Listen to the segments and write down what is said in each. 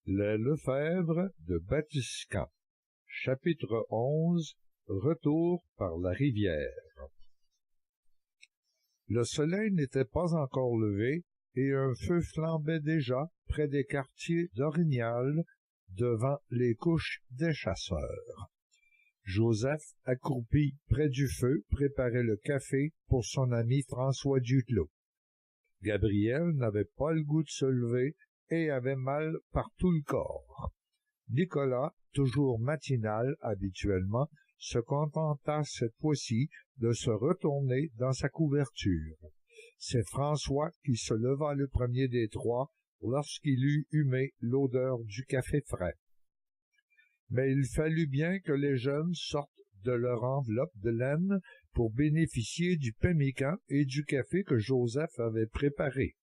Les Lefebvre de Batiscan. Chapitre 11. Retour par la rivière. Le soleil n'était pas encore levé et un feu flambait déjà près des quartiers d'Orignal devant les couches des chasseurs. Joseph, accroupi près du feu, préparait le café pour son ami François Duclos. Gabriel n'avait pas le goût de se lever et avait mal par tout le corps. Nicolas, toujours matinal habituellement, se contenta cette fois-ci de se retourner dans sa couverture. C'est François qui se leva le premier des trois lorsqu'il eut humé l'odeur du café frais. Mais il fallut bien que les jeunes sortent de leur enveloppe de laine pour bénéficier du pemmican et du café que Joseph avait préparé.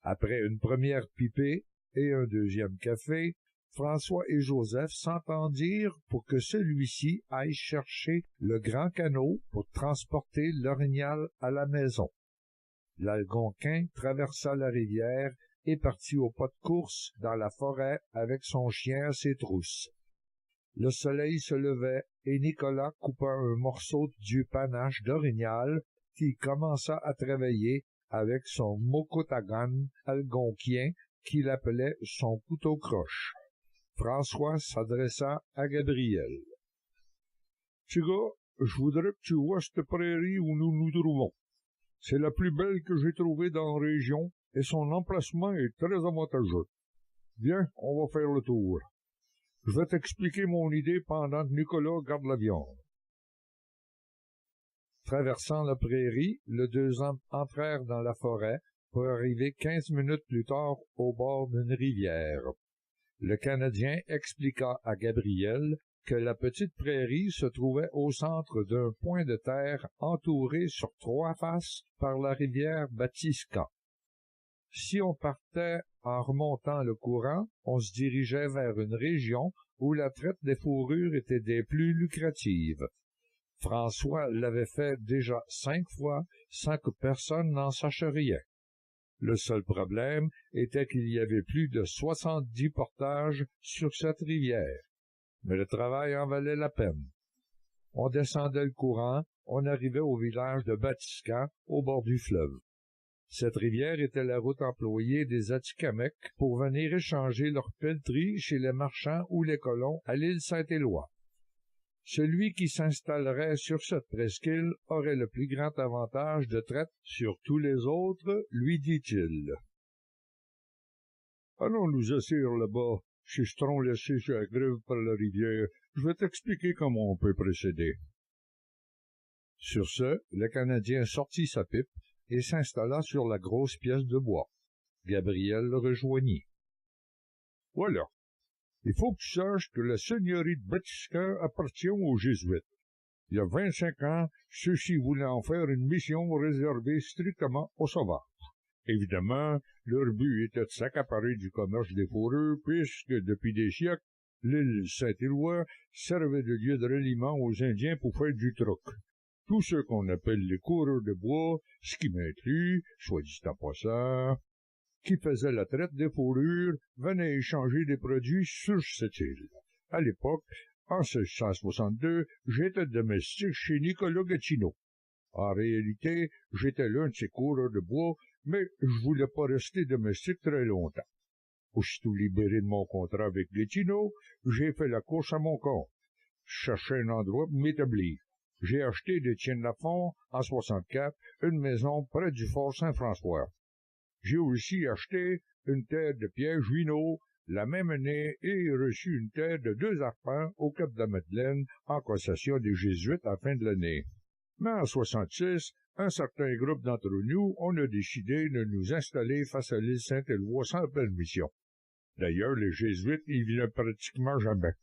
Après une première pipée et un deuxième café, François et Joseph s'entendirent pour que celui-ci aille chercher le grand canot pour transporter l'orignal à la maison. L'Algonquin traversa la rivière et partit au pas de course dans la forêt avec son chien à ses trousses. Le soleil se levait et Nicolas coupa un morceau du panache d'orignal qui commença à travailler avec son mokotagan algonquien qu'il appelait son couteau-croche. François s'adressa à Gabriel. « Petit gars, je voudrais que tu vois cette prairie où nous nous trouvons. C'est la plus belle que j'ai trouvée dans la région et son emplacement est très avantageux. Viens, on va faire le tour. Je vais t'expliquer mon idée pendant que Nicolas garde la viande. » Traversant la prairie, les deux hommes entrèrent dans la forêt pour arriver 15 minutes plus tard au bord d'une rivière. Le Canadien expliqua à Gabriel que la petite prairie se trouvait au centre d'un point de terre entouré sur trois faces par la rivière Batiscan. Si on partait en remontant le courant, on se dirigeait vers une région où la traite des fourrures était des plus lucratives. François l'avait fait déjà 5 fois sans que personne n'en sache rien. Le seul problème était qu'il y avait plus de 70 portages sur cette rivière, mais le travail en valait la peine. On descendait le courant, on arrivait au village de Batiscan, au bord du fleuve. Cette rivière était la route employée des Atikamekw pour venir échanger leurs pelleteries chez les marchands ou les colons à l'île Saint-Éloi. Celui qui s'installerait sur cette presqu'île aurait le plus grand avantage de traite sur tous les autres, lui dit-il. « Allons nous asseoir là-bas, chez ce tronc laissé sur la grève par la rivière. Je vais t'expliquer comment on peut procéder. » Sur ce, le Canadien sortit sa pipe et s'installa sur la grosse pièce de bois. Gabriel le rejoignit. « Voilà. Il faut que tu saches que la seigneurie de Batiscan appartient aux Jésuites. Il y a 25 ans, ceux-ci voulaient en faire une mission réservée strictement aux sauvages. Évidemment, leur but était de s'accaparer du commerce des fourrures, puisque, depuis des siècles, l'île Saint-Éloi servait de lieu de ralliement aux Indiens pour faire du troc. Tous ceux qu'on appelle les coureurs de bois, ce qui m'inclut, soit dit en passant, qui faisaient la traite des fourrures, venaient échanger des produits sur cette île. À l'époque, en 1662, j'étais domestique chez Nicolas Gatineau. En réalité, j'étais l'un de ces coureurs de bois, mais je voulais pas rester domestique très longtemps. Aussitôt libéré de mon contrat avec Gatineau, j'ai fait la course à mon compte. Je cherchais un endroit pour m'établir. J'ai acheté d'Étienne Lafont, en 64, une maison près du fort Saint-François. J'ai aussi acheté une terre de Pierre Juinot la même année et reçu une terre de 2 arpents au Cap de la Madeleine en concession des Jésuites à la fin de l'année. Mais en 66, un certain groupe d'entre nous, on a décidé de nous installer face à l'île Saint-Éloi sans permission. D'ailleurs, les Jésuites y venaient pratiquement jamais.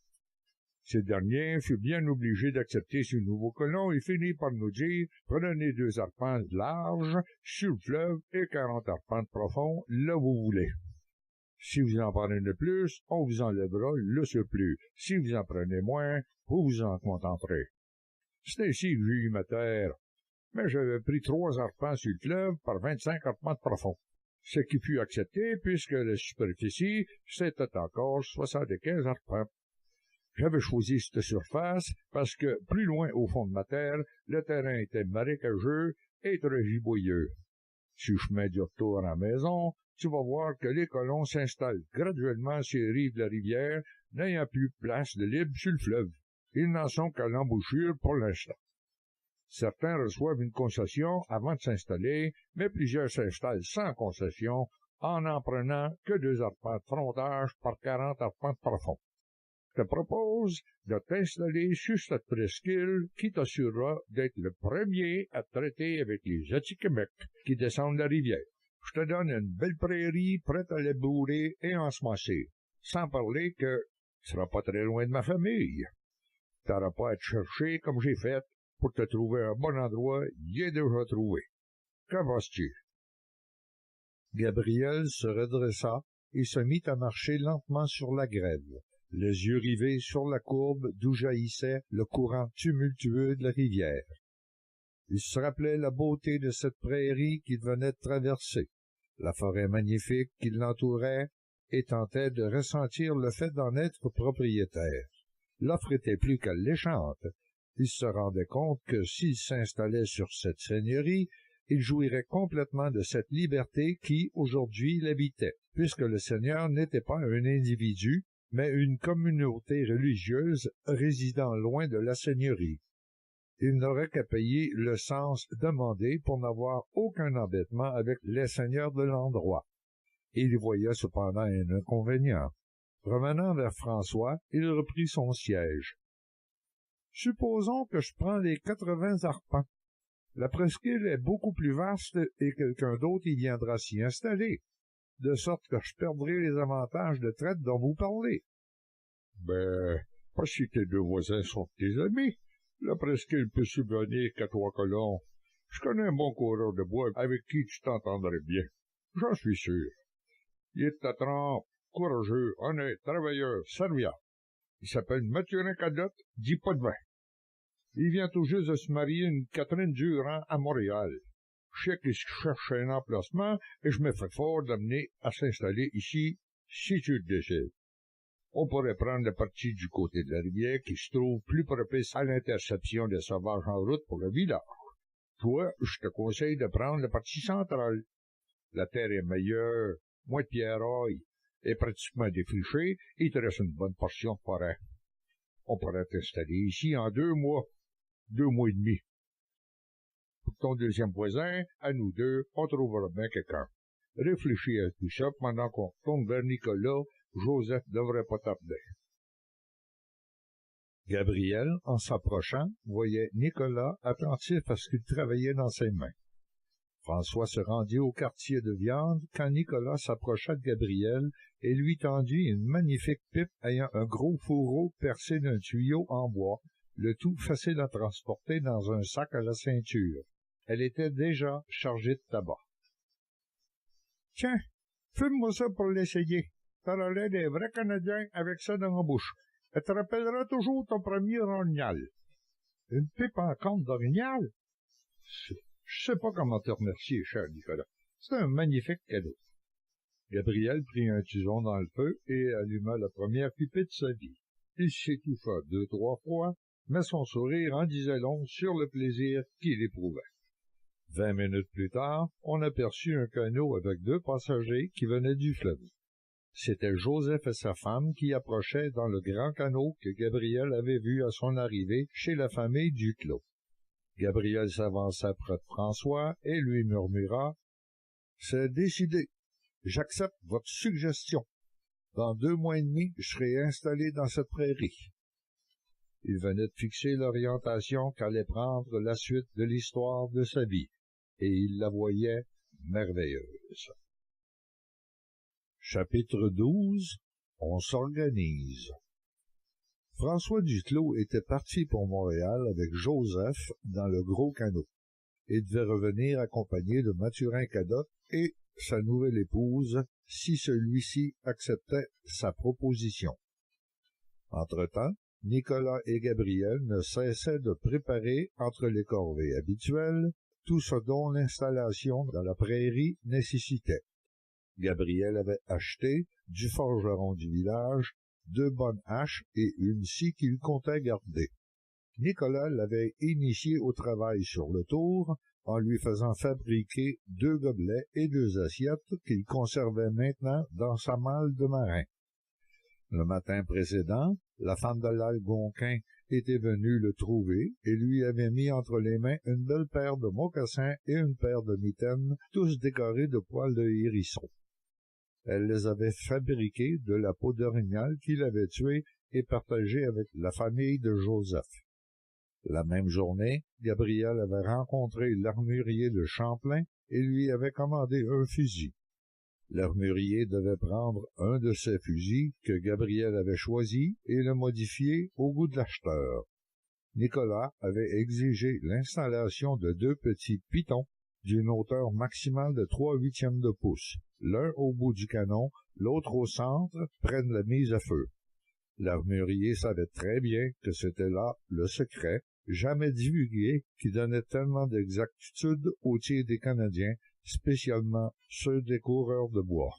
Ces derniers furent bien obligés d'accepter ces nouveaux colons et finirent par nous dire « Prenez 2 arpents de large sur le fleuve et 40 arpents de profond, là où vous voulez. Si vous en prenez plus, on vous enlèvera le surplus. Si vous en prenez moins, vous vous en contenterez. » C'est ainsi que j'ai eu ma terre, mais j'avais pris 3 arpents sur le fleuve par 25 arpents de profond. ce qui fut accepté puisque la superficie, c'était encore 75 arpents. J'avais choisi cette surface parce que, plus loin au fond de ma terre, le terrain était marécageux et très giboyeux. Sur le chemin du retour à la maison, tu vas voir que les colons s'installent graduellement sur les rives de la rivière, n'ayant plus place de libre sur le fleuve. Ils n'en sont qu'à l'embouchure pour l'instant. Certains reçoivent une concession avant de s'installer, mais plusieurs s'installent sans concession, en prenant que 2 arpents de frontage par 40 arpents de profond. Je te propose de t'installer sur cette presqu'île qui t'assurera d'être le premier à traiter avec les Atikamekw qui descendent la rivière. Je te donne une belle prairie prête à labourer et ensemencer, sans parler que tu seras pas très loin de ma famille. Tu n'auras pas à te chercher comme j'ai fait pour te trouver un bon endroit, y est déjà trouvé. Qu'en penses-tu? Gabriel se redressa et se mit à marcher lentement sur la grève, les yeux rivés sur la courbe d'où jaillissait le courant tumultueux de la rivière. Il se rappelait la beauté de cette prairie qu'il venait de traverser, la forêt magnifique qui l'entourait, et tentait de ressentir le fait d'en être propriétaire. L'offre était plus qu'alléchante. Il se rendait compte que s'il s'installait sur cette seigneurie, il jouirait complètement de cette liberté qui, aujourd'hui, l'habitait, puisque le seigneur n'était pas un individu, mais une communauté religieuse résidant loin de la seigneurie. Il n'aurait qu'à payer le cens demandé pour n'avoir aucun embêtement avec les seigneurs de l'endroit. Il y voyait cependant un inconvénient. Revenant vers François, il reprit son siège. « Supposons que je prends les 80 arpents. La presqu'île est beaucoup plus vaste et quelqu'un d'autre y viendra s'y installer, de sorte que je perdrai les avantages de traite dont vous parlez. »« Ben, pas si tes 2 voisins sont tes amis. La presqu'île peut subvenir qu'à 3 colons. Je connais un bon coureur de bois avec qui tu t'entendrais bien. J'en suis sûr. Il est de ta trempe, courageux, honnête, travailleur, serviable. Il s'appelle Mathurin Cadotte, dit pas de vin. Il vient tout juste de se marier une Catherine Durand à Montréal. Je sais qu'il cherche un emplacement et je me fais fort d'amener à s'installer ici, si tu le décides. On pourrait prendre la partie du côté de la rivière qui se trouve plus propice à l'interception des sauvages en route pour le village. Toi, je te conseille de prendre la partie centrale. La terre est meilleure, moins de pierrailles, est pratiquement défrichée, et il te reste une bonne portion de forêt. On pourrait t'installer ici en 2 mois, 2 mois et demi. Pour ton deuxième voisin, à nous 2, on trouvera bien quelqu'un. Réfléchis à tout ça pendant qu'on retourne vers Nicolas. Joseph devrait pas tarder. Gabriel, en s'approchant, voyait Nicolas attentif à ce qu'il travaillait dans ses mains. François se rendit au quartier de viande quand Nicolas s'approcha de Gabriel et lui tendit une magnifique pipe ayant un gros fourreau percé d'un tuyau en bois, le tout facile à transporter dans un sac à la ceinture. Elle était déjà chargée de tabac. « Tiens, fume-moi ça pour l'essayer. T'auras l'air des vrais Canadiens avec ça dans la bouche. Elle te rappellera toujours ton premier orignal. »« Une pipe en compte d'orignal? Je sais pas comment te remercier, cher Nicolas. C'est un magnifique cadeau. » Gabriel prit un tison dans le feu et alluma la première pipée de sa vie. Il s'étouffa 2-3 fois, mais son sourire en disait long sur le plaisir qu'il éprouvait. 20 minutes plus tard, on aperçut un canot avec 2 passagers qui venaient du fleuve. C'était Joseph et sa femme qui approchaient dans le grand canot que Gabriel avait vu à son arrivée chez la famille Duclos. Gabriel s'avança près de François et lui murmura « C'est décidé. J'accepte votre suggestion. Dans 2 mois et demi, je serai installé dans cette prairie. » Il venait de fixer l'orientation qu'allait prendre la suite de l'histoire de sa vie, et il la voyait merveilleuse. Chapitre 12. On s'organise. François Duclos était parti pour Montréal avec Joseph dans le gros canot. Il devait revenir accompagné de Mathurin Cadotte et sa nouvelle épouse si celui-ci acceptait sa proposition. Entre-temps, Nicolas et Gabriel ne cessaient de préparer, entre les corvées habituelles, tout ce dont l'installation dans la prairie nécessitait. Gabriel avait acheté, du forgeron du village, 2 bonnes haches et une scie qu'il comptait garder. Nicolas l'avait initié au travail sur le tour, en lui faisant fabriquer 2 gobelets et 2 assiettes qu'il conservait maintenant dans sa malle de marin. Le matin précédent, la femme de l'Algonquin était venue le trouver et lui avait mis entre les mains une belle paire de mocassins et une paire de mitaines, tous décorés de poils de hérisson. Elle les avait fabriqués de la peau d'orignal qu'il avait tuée et partagée avec la famille de Joseph. La même journée, Gabriel avait rencontré l'armurier de Champlain et lui avait commandé un fusil. L'armurier devait prendre un de ces fusils que Gabriel avait choisi et le modifier au goût de l'acheteur. Nicolas avait exigé l'installation de 2 petits pitons d'une hauteur maximale de 3/8 de pouce, l'un au bout du canon, l'autre au centre, près de la mise à feu. L'armurier savait très bien que c'était là le secret, jamais divulgué, qui donnait tellement d'exactitude aux tirs des Canadiens, spécialement ceux des coureurs de bois.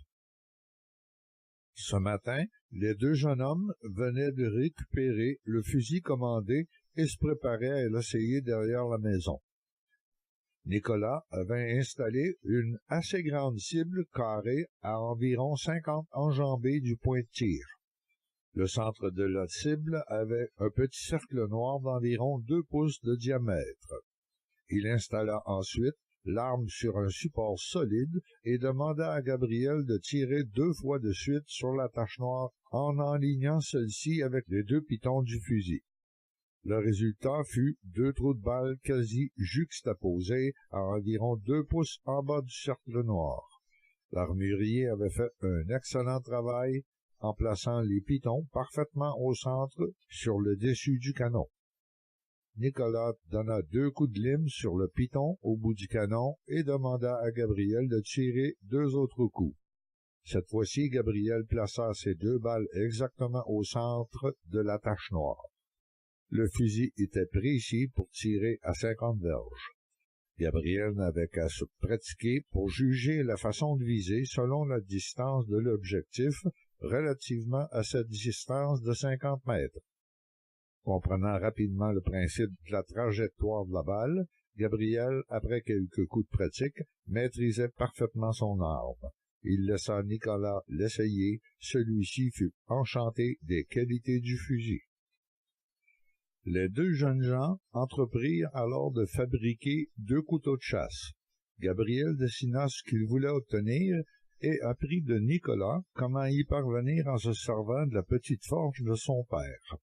Ce matin, les 2 jeunes hommes venaient de récupérer le fusil commandé et se préparaient à l'essayer derrière la maison. Nicolas avait installé une assez grande cible carrée à environ 50 enjambées du point de tir. Le centre de la cible avait un petit cercle noir d'environ 2 pouces de diamètre. Il installa ensuite l'arme sur un support solide et demanda à Gabriel de tirer 2 fois de suite sur la tache noire en enlignant celle-ci avec les 2 pitons du fusil. Le résultat fut 2 trous de balles quasi juxtaposés à environ 2 pouces en bas du cercle noir. L'armurier avait fait un excellent travail en plaçant les pitons parfaitement au centre sur le dessus du canon. Nicolas donna 2 coups de lime sur le piton au bout du canon et demanda à Gabriel de tirer 2 autres coups. Cette fois-ci, Gabriel plaça ses 2 balles exactement au centre de la tache noire. Le fusil était précis pour tirer à 50 verges. Gabriel n'avait qu'à se pratiquer pour juger la façon de viser selon la distance de l'objectif relativement à cette distance de 50 mètres. Comprenant rapidement le principe de la trajectoire de la balle, Gabriel, après quelques coups de pratique, maîtrisait parfaitement son arme. Il laissa Nicolas l'essayer, celui-ci fut enchanté des qualités du fusil. Les 2 jeunes gens entreprirent alors de fabriquer 2 couteaux de chasse. Gabriel dessina ce qu'il voulait obtenir et apprit de Nicolas comment y parvenir en se servant de la petite forge de son père.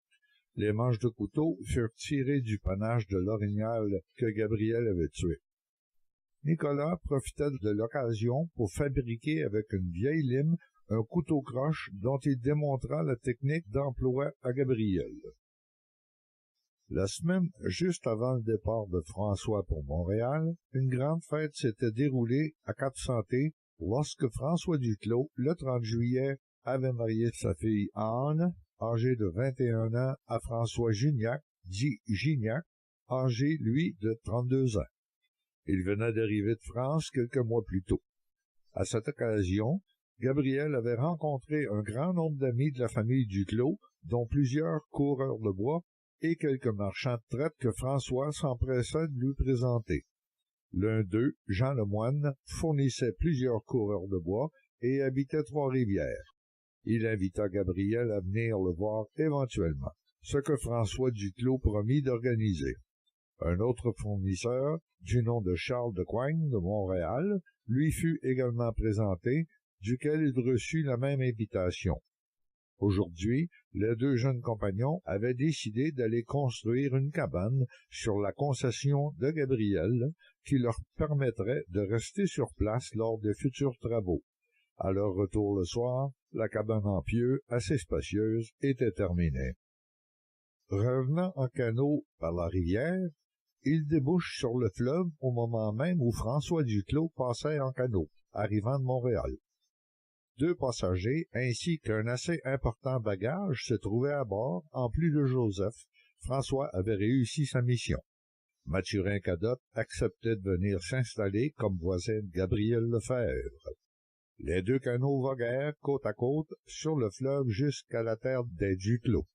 Les manches de couteau furent tirées du panache de l'orignal que Gabriel avait tué. Nicolas profita de l'occasion pour fabriquer avec une vieille lime un couteau croche dont il démontra la technique d'emploi à Gabriel. La semaine juste avant le départ de François pour Montréal, une grande fête s'était déroulée à Cap-Santé lorsque François Duclos, le 30 juillet, avait marié sa fille Anne, âgée de 21 ans, à François Gignac, dit Gignac, âgé, lui, de 32 ans. Il venait d'arriver de France quelques mois plus tôt. À cette occasion, Gabriel avait rencontré un grand nombre d'amis de la famille Duclos, dont plusieurs coureurs de bois et quelques marchands de traite que François s'empressa de lui présenter. L'un d'eux, Jean Lemoine, fournissait plusieurs coureurs de bois et habitait Trois-Rivières. Il invita Gabriel à venir le voir éventuellement, ce que François Duclos promit d'organiser. Un autre fournisseur, du nom de Charles de Coigne de Montréal, lui fut également présenté, duquel il reçut la même invitation. Aujourd'hui, les 2 jeunes compagnons avaient décidé d'aller construire une cabane sur la concession de Gabriel qui leur permettrait de rester sur place lors des futurs travaux. À leur retour le soir, la cabane en pieux, assez spacieuse, était terminée. Revenant en canot par la rivière, ils débouchent sur le fleuve au moment même où François Duclos passait en canot, arrivant de Montréal. 2 passagers ainsi qu'un assez important bagage se trouvaient à bord, en plus de Joseph. François avait réussi sa mission. Mathurin Cadotte acceptait de venir s'installer comme voisin de Gabriel Lefebvre. Les deux canots voguèrent côte à côte sur le fleuve jusqu'à la terre des Duclos.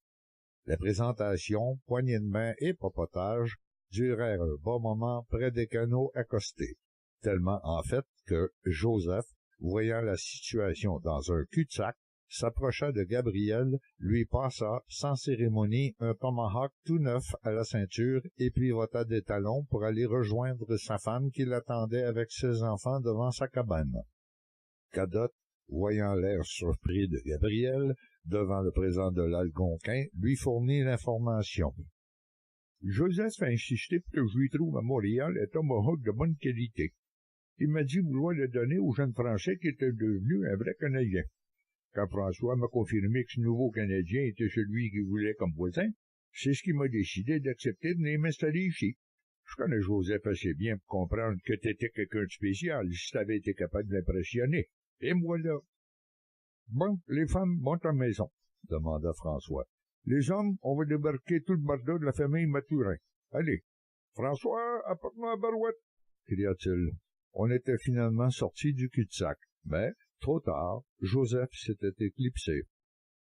Les présentations, poignées de main et papotage durèrent un bon moment près des canots accostés, tellement en fait que Joseph, voyant la situation dans un cul-de-sac, s'approcha de Gabriel, lui passa sans cérémonie un tomahawk tout neuf à la ceinture et pivota des talons pour aller rejoindre sa femme qui l'attendait avec ses enfants devant sa cabane. Cadotte, voyant l'air surpris de Gabriel, devant le présent de l'Algonquin, lui fournit l'information. Joseph a insisté pour que je lui trouve à Montréal un tomahawk de bonne qualité. Il m'a dit vouloir le donner au jeune Français qui était devenu un vrai Canadien. Quand François m'a confirmé que ce nouveau Canadien était celui qu'il voulait comme voisin, c'est ce qui m'a décidé d'accepter de venir m'installer ici. Je connais Joseph assez bien pour comprendre que t'étais quelqu'un de spécial si t'avais été capable de l'impressionner. Et me voilà. Bon, les femmes montent à la maison, demanda François. Les hommes, on va débarquer tout le bardeau de la famille Mathurin. Allez, François, apporte-moi la barouette, cria-t-il. On était finalement sortis du cul-de-sac, mais, trop tard, Joseph s'était éclipsé.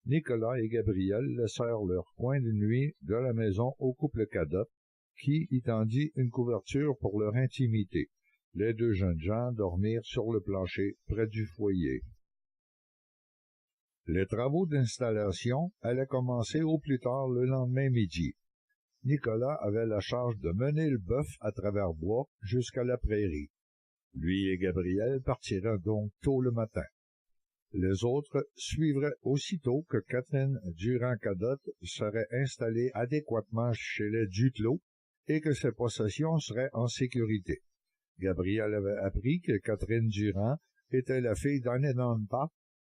Nicolas et Gabriel laissèrent leur coin de nuit de la maison au couple Cadotte, qui y tendit une couverture pour leur intimité. Les deux jeunes gens dormirent sur le plancher près du foyer. Les travaux d'installation allaient commencer au plus tard le lendemain midi. Nicolas avait la charge de mener le bœuf à travers bois jusqu'à la prairie. Lui et Gabriel partiraient donc tôt le matin. Les autres suivraient aussitôt que Catherine Durand-Cadotte serait installée adéquatement chez les Duclos et que ses possessions seraient en sécurité. Gabriel avait appris que Catherine Durand était la fille d'Anenonpa,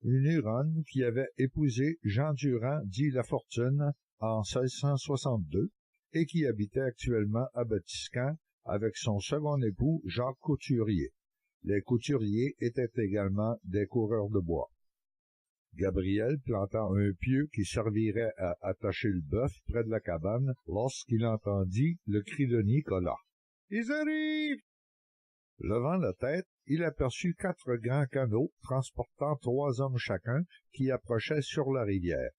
une Huronne qui avait épousé Jean Durand dit La Fortune en 1662 et qui habitait actuellement à Batiscan avec son second époux Jacques Couturier. Les couturiers étaient également des coureurs de bois. Gabriel planta un pieu qui servirait à attacher le bœuf près de la cabane lorsqu'il entendit le cri de Nicolas. « Ils arrivent! » Levant la tête, il aperçut 4 grands canots transportant 3 hommes chacun qui approchaient sur la rivière.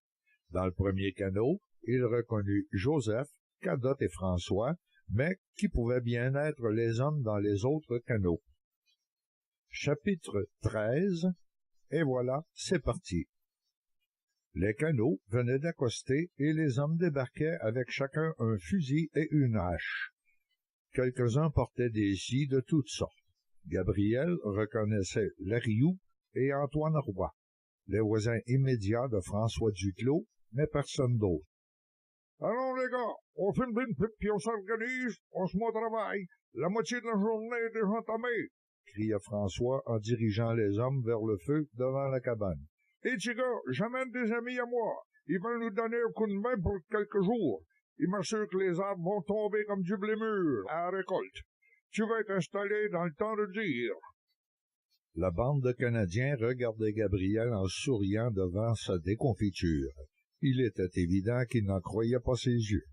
Dans le premier canot, il reconnut Joseph, Cadotte et François, mais qui pouvaient bien être les hommes dans les autres canots. Chapitre 13. Et voilà, c'est parti. Les canots venaient d'accoster et les hommes débarquaient avec chacun un fusil et une hache. Quelques-uns portaient des scies de toutes sortes. Gabriel reconnaissait Lariou et Antoine Roy, les voisins immédiats de François Duclos, mais personne d'autre. « Allons, les gars, on fait une bonne pipe puis on s'organise, on se met au travail. La moitié de la journée est déjà entamée, » cria François en dirigeant les hommes vers le feu devant la cabane. « Et tu gars, j'amène des amis à moi. Ils veulent nous donner un coup de main pour quelques jours. Ils m'assurent que les arbres vont tomber comme du blé mûr à la récolte. Tu vas être installé dans le temps de dire. » La bande de Canadiens regardait Gabriel en souriant devant sa déconfiture. Il était évident qu'il n'en croyait pas ses yeux.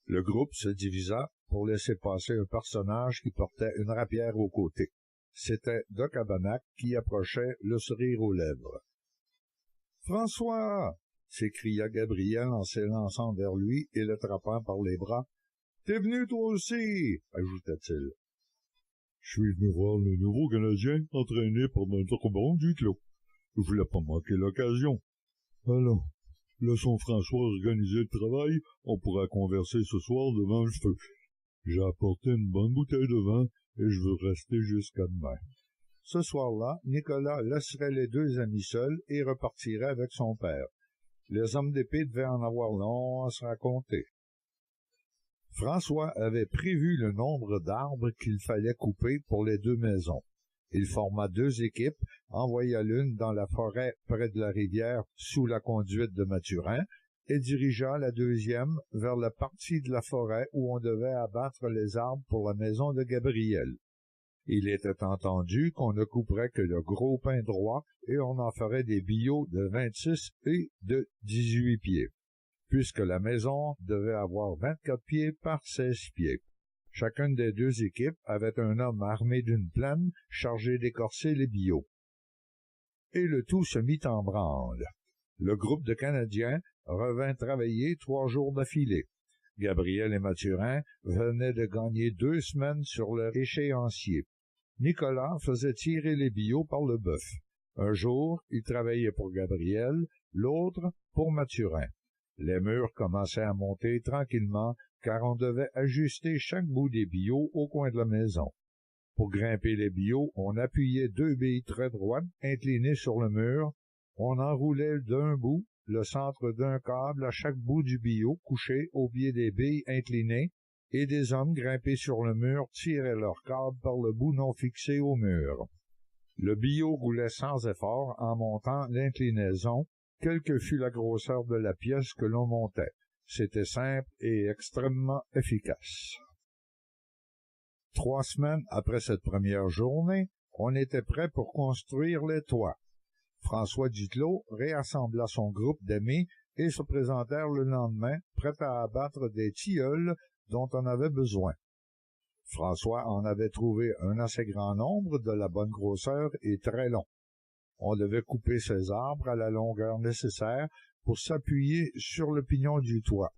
Le groupe se divisa pour laisser passer un personnage qui portait une rapière au côté. C'était Doc Abanac qui approchait, le sourire aux lèvres. « François !» s'écria Gabriel en s'élançant vers lui et l'attrapant par les bras. « T'es venu toi aussi !» ajouta-t-il. « Je suis venu voir le nouveau Canadien entraîné par notre bon Duclos. Je voulais pas manquer l'occasion. Allons, laissons François organiser le travail, on pourra converser ce soir devant le feu. J'ai apporté une bonne bouteille de vin et je veux rester jusqu'à demain. » Ce soir-là, Nicolas laisserait les deux amis seuls et repartirait avec son père. Les hommes d'épée devaient en avoir long à se raconter. François avait prévu le nombre d'arbres qu'il fallait couper pour les 2 maisons. Il forma 2 équipes, envoya l'une dans la forêt près de la rivière sous la conduite de Mathurin et dirigea la deuxième vers la partie de la forêt où on devait abattre les arbres pour la maison de Gabriel. Il était entendu qu'on ne couperait que le gros pin droit et on en ferait des billots de 26 et de 18 pieds, puisque la maison devait avoir 24 pieds par 16 pieds. Chacune des 2 équipes avait un homme armé d'une plane chargé d'écorcer les billots. et le tout se mit en branle. Le groupe de Canadiens revint travailler 3 jours d'affilée. Gabriel et Mathurin venaient de gagner 2 semaines sur leur échéancier. Nicolas faisait tirer les billots par le bœuf. Un jour, il travaillait pour Gabriel, l'autre pour Mathurin. Les murs commençaient à monter tranquillement, car on devait ajuster chaque bout des billots au coin de la maison. Pour grimper les billots, on appuyait 2 billes très droites inclinées sur le mur. On enroulait d'un bout le centre d'un câble à chaque bout du billot couché au pied des billes inclinées, et des hommes grimpés sur le mur tiraient leur câble par le bout non fixé au mur. Le billot roulait sans effort en montant l'inclinaison, quelle que fût la grosseur de la pièce que l'on montait. C'était simple et extrêmement efficace. 3 semaines après cette première journée, on était prêt pour construire les toits. François Duclos réassembla son groupe d'amis et se présentèrent le lendemain, prêts à abattre des tilleuls dont on avait besoin. François en avait trouvé un assez grand nombre, de la bonne grosseur et très long. On devait couper ces arbres à la longueur nécessaire pour s'appuyer sur le pignon du toit.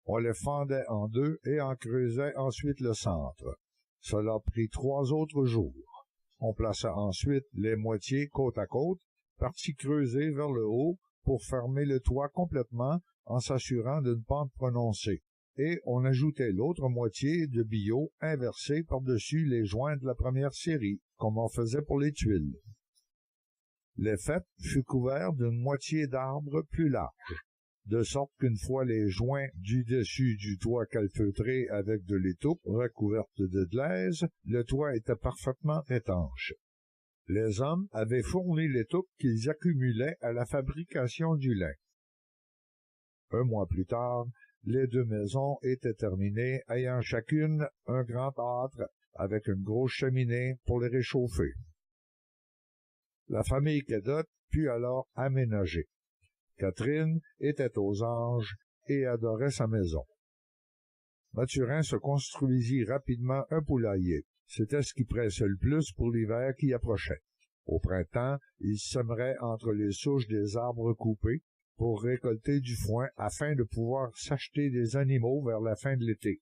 On les fendait en 2 et en creusait ensuite le centre. Cela prit 3 autres jours. On plaça ensuite les moitiés côte à côte, partie creusée vers le haut pour fermer le toit complètement en s'assurant d'une pente prononcée, et on ajoutait l'autre moitié de billot inversé par-dessus les joints de la première série, comme on faisait pour les tuiles. L'effet fut couvert d'une moitié d'arbre plus large, de sorte qu'une fois les joints du dessus du toit calfeutrés avec de l'étoupe recouverte de glaise, le toit était parfaitement étanche. Les hommes avaient fourni l'étoupe qu'ils accumulaient à la fabrication du lin. 1 mois plus tard, les 2 maisons étaient terminées, ayant chacune un grand âtre avec une grosse cheminée pour les réchauffer. La famille Cadotte put alors aménager. Catherine était aux anges et adorait sa maison. Mathurin se construisit rapidement un poulailler. C'était ce qui pressait le plus pour l'hiver qui approchait. Au printemps, il sèmerait entre les souches des arbres coupés pour récolter du foin afin de pouvoir s'acheter des animaux vers la fin de l'été.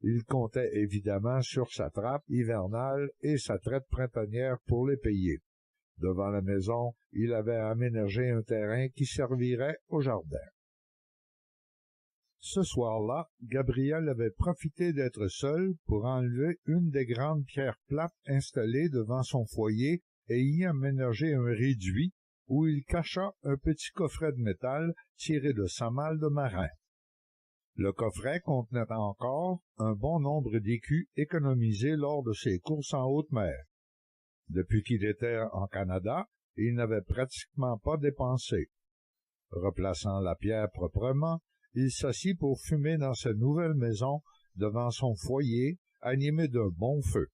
Il comptait évidemment sur sa trappe hivernale et sa traite printanière pour les payer. Devant la maison, il avait aménagé un terrain qui servirait au jardin. Ce soir-là, Gabriel avait profité d'être seul pour enlever une des grandes pierres plates installées devant son foyer et y aménager un réduit où il cacha un petit coffret de métal tiré de sa malle de marin. Le coffret contenait encore un bon nombre d'écus économisés lors de ses courses en haute mer. Depuis qu'il était en Canada, il n'avait pratiquement pas dépensé. Replaçant la pierre proprement, il s'assit pour fumer dans sa nouvelle maison devant son foyer animé d'un bon feu.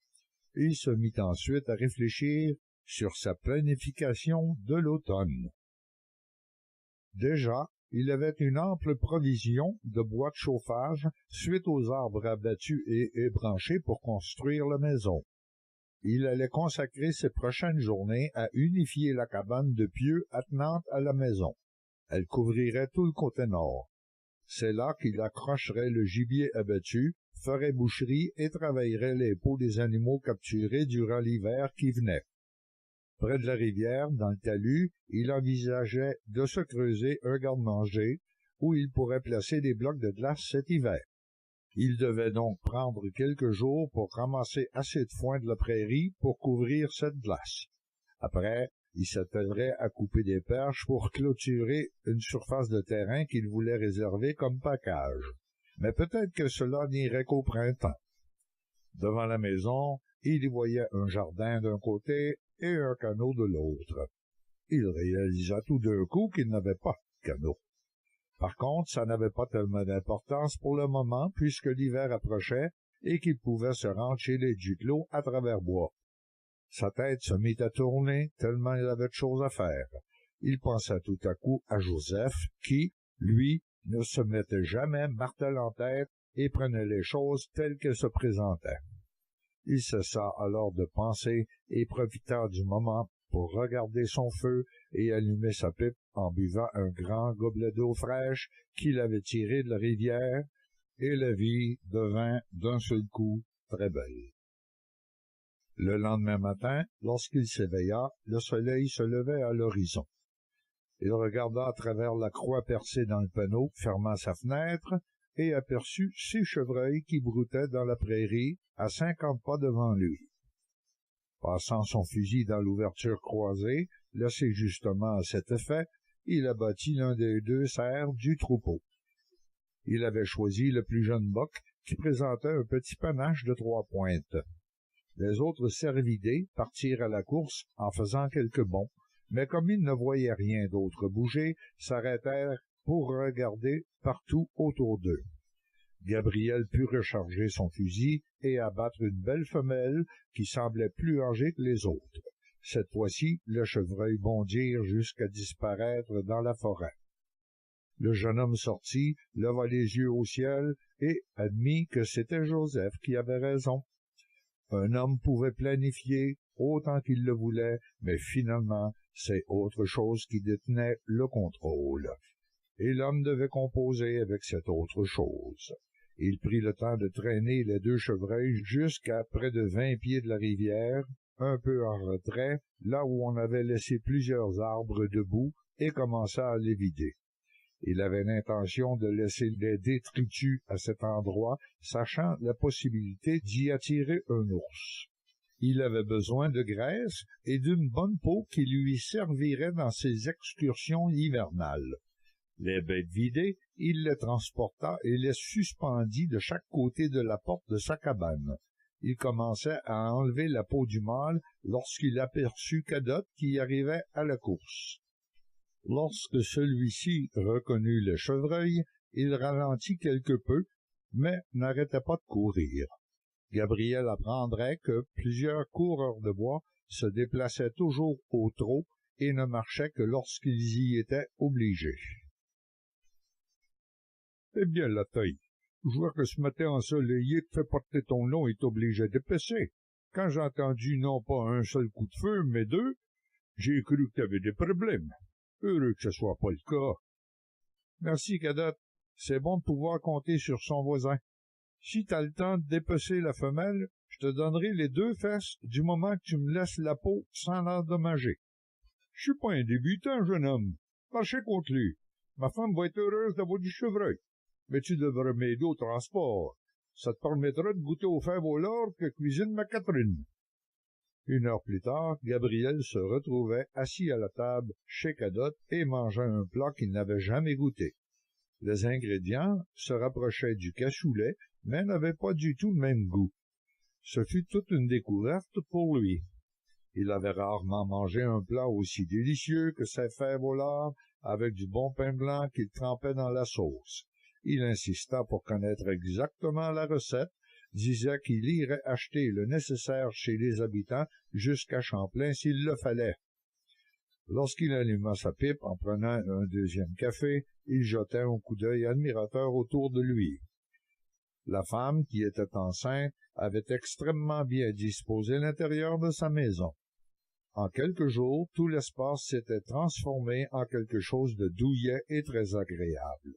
Il se mit ensuite à réfléchir sur sa planification de l'automne. Déjà, il avait une ample provision de bois de chauffage suite aux arbres abattus et ébranchés pour construire la maison. Il allait consacrer ses prochaines journées à unifier la cabane de pieux attenante à la maison. Elle couvrirait tout le côté nord. C'est là qu'il accrocherait le gibier abattu, ferait boucherie et travaillerait les peaux des animaux capturés durant l'hiver qui venait. Près de la rivière, dans le talus, il envisageait de se creuser un garde-manger où il pourrait placer des blocs de glace cet hiver. Il devait donc prendre quelques jours pour ramasser assez de foin de la prairie pour couvrir cette glace. Après, il s'attellerait à couper des perches pour clôturer une surface de terrain qu'il voulait réserver comme pacage. Mais peut-être que cela n'irait qu'au printemps. Devant la maison, il y voyait un jardin d'un côté et un canot de l'autre. Il réalisa tout d'un coup qu'il n'avait pas de canot. Par contre, ça n'avait pas tellement d'importance pour le moment, puisque l'hiver approchait et qu'il pouvait se rendre chez les Duclos à travers bois. Sa tête se mit à tourner, tellement il avait de choses à faire. Il pensa tout à coup à Joseph, qui, lui, ne se mettait jamais martel en tête et prenait les choses telles qu'elles se présentaient. Il cessa alors de penser et profita du moment pour regarder son feu et allumer sa pipe en buvant un grand gobelet d'eau fraîche qu'il avait tiré de la rivière, et la vie devint d'un seul coup très belle. Le lendemain matin, lorsqu'il s'éveilla, le soleil se levait à l'horizon. Il regarda à travers la croix percée dans le panneau, ferma sa fenêtre, et aperçut 6 chevreuils qui broutaient dans la prairie, à 50 pas devant lui. Passant son fusil dans l'ouverture croisée, laissée justement à cet effet, il abattit l'un des 2 cerfs du troupeau. Il avait choisi le plus jeune boc, qui présentait un petit panache de 3 pointes. Les autres cervidés partirent à la course en faisant quelques bonds, mais comme ils ne voyaient rien d'autre bouger, s'arrêtèrent pour regarder partout autour d'eux. Gabriel put recharger son fusil et abattre une belle femelle qui semblait plus âgée que les autres. Cette fois-ci, le chevreuil bondirent jusqu'à disparaître dans la forêt. Le jeune homme sortit, leva les yeux au ciel et admit que c'était Joseph qui avait raison. Un homme pouvait planifier autant qu'il le voulait, mais finalement, c'est autre chose qui détenait le contrôle. Et l'homme devait composer avec cette autre chose. Il prit le temps de traîner les 2 chevreuils jusqu'à près de 20 pieds de la rivière, un peu en retrait, là où on avait laissé plusieurs arbres debout, et commença à les vider. Il avait l'intention de laisser des détritus à cet endroit, sachant la possibilité d'y attirer un ours. Il avait besoin de graisse et d'une bonne peau qui lui servirait dans ses excursions hivernales. Les bêtes vidées, il les transporta et les suspendit de chaque côté de la porte de sa cabane. Il commençait à enlever la peau du mâle lorsqu'il aperçut Cadotte qui arrivait à la course. Lorsque celui-ci reconnut le chevreuil, il ralentit quelque peu, mais n'arrêtait pas de courir. Gabriel apprendrait que plusieurs coureurs de bois se déplaçaient toujours au trot et ne marchaient que lorsqu'ils y étaient obligés. « Eh bien, la taille, je vois que ce matin ensoleillé te fait porter ton nom et t'obligeait d'épaisser. Quand j'ai entendu non pas un seul coup de feu, mais 2, j'ai cru que t'avais des problèmes. Heureux que ce soit pas le cas. »« Merci, Cadotte. C'est bon de pouvoir compter sur son voisin. Si t'as le temps de dépecer la femelle, je te donnerai les 2 fesses du moment que tu me laisses la peau sans l'endommager. Je suis pas un débutant, jeune homme. Marchez contre lui. Ma femme va être heureuse d'avoir du chevreuil. Mais tu devras m'aider au transport. Ça te permettra de goûter aux fèves au lard que cuisine ma Catherine. » 1 heure plus tard, Gabriel se retrouvait assis à la table chez Cadotte et mangeait un plat qu'il n'avait jamais goûté. Les ingrédients se rapprochaient du cassoulet, mais n'avaient pas du tout le même goût. Ce fut toute une découverte pour lui. Il avait rarement mangé un plat aussi délicieux que ces fèves au lard avec du bon pain blanc qu'il trempait dans la sauce. Il insista pour connaître exactement la recette, disait qu'il irait acheter le nécessaire chez les habitants jusqu'à Champlain s'il le fallait. Lorsqu'il alluma sa pipe en prenant un 2e café, il jetait un coup d'œil admirateur autour de lui. La femme, qui était enceinte, avait extrêmement bien disposé l'intérieur de sa maison. En quelques jours, tout l'espace s'était transformé en quelque chose de douillet et très agréable.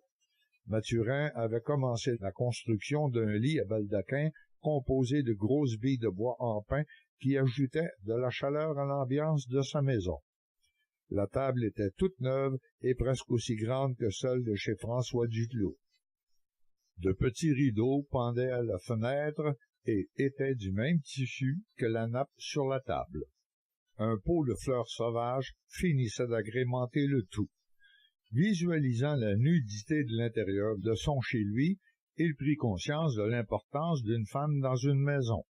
Mathurin avait commencé la construction d'un lit à baldaquin composé de grosses billes de bois en pin qui ajoutaient de la chaleur à l'ambiance de sa maison. La table était toute neuve et presque aussi grande que celle de chez François Duclos. De petits rideaux pendaient à la fenêtre et étaient du même tissu que la nappe sur la table. Un pot de fleurs sauvages finissait d'agrémenter le tout. Visualisant la nudité de l'intérieur de son chez-lui, il prit conscience de l'importance d'une femme dans une maison.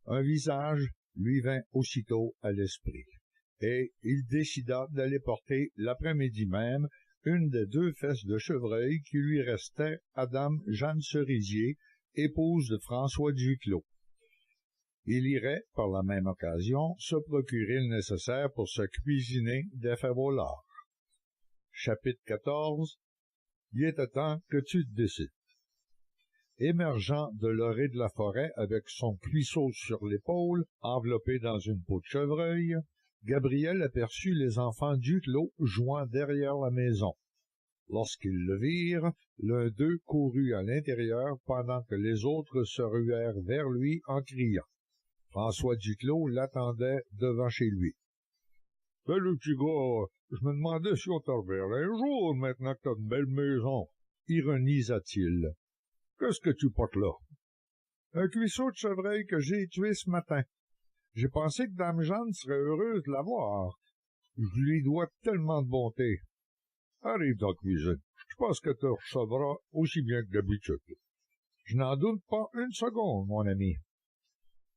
Un visage lui vint aussitôt à l'esprit, et il décida d'aller porter l'après-midi même une des 2 fesses de chevreuil qui lui restaient à dame Jeanne Cerisier, épouse de François Duclos. Il irait, par la même occasion, se procurer le nécessaire pour se cuisiner des fèves au lard. Chapitre 14. Il était temps que tu te décides. Émergeant de l'orée de la forêt avec son cuisseau sur l'épaule, enveloppé dans une peau de chevreuil, Gabriel aperçut les enfants Duclos jouant derrière la maison. Lorsqu'ils le virent, l'un d'eux courut à l'intérieur pendant que les autres se ruèrent vers lui en criant. François Duclos l'attendait devant chez lui. « Salut, petit gars, je me demandais si on te reverrait un jour maintenant que t'as une belle maison. » ironisa-t-il. « Qu'est-ce que tu portes là? »« Un cuisseau de chevreuil que j'ai tué ce matin. J'ai pensé que Dame Jeanne serait heureuse de l'avoir. Je lui dois tellement de bonté. Arrive dans la cuisine. Je pense que tu recevras aussi bien que d'habitude. Je n'en doute pas une seconde, mon ami. »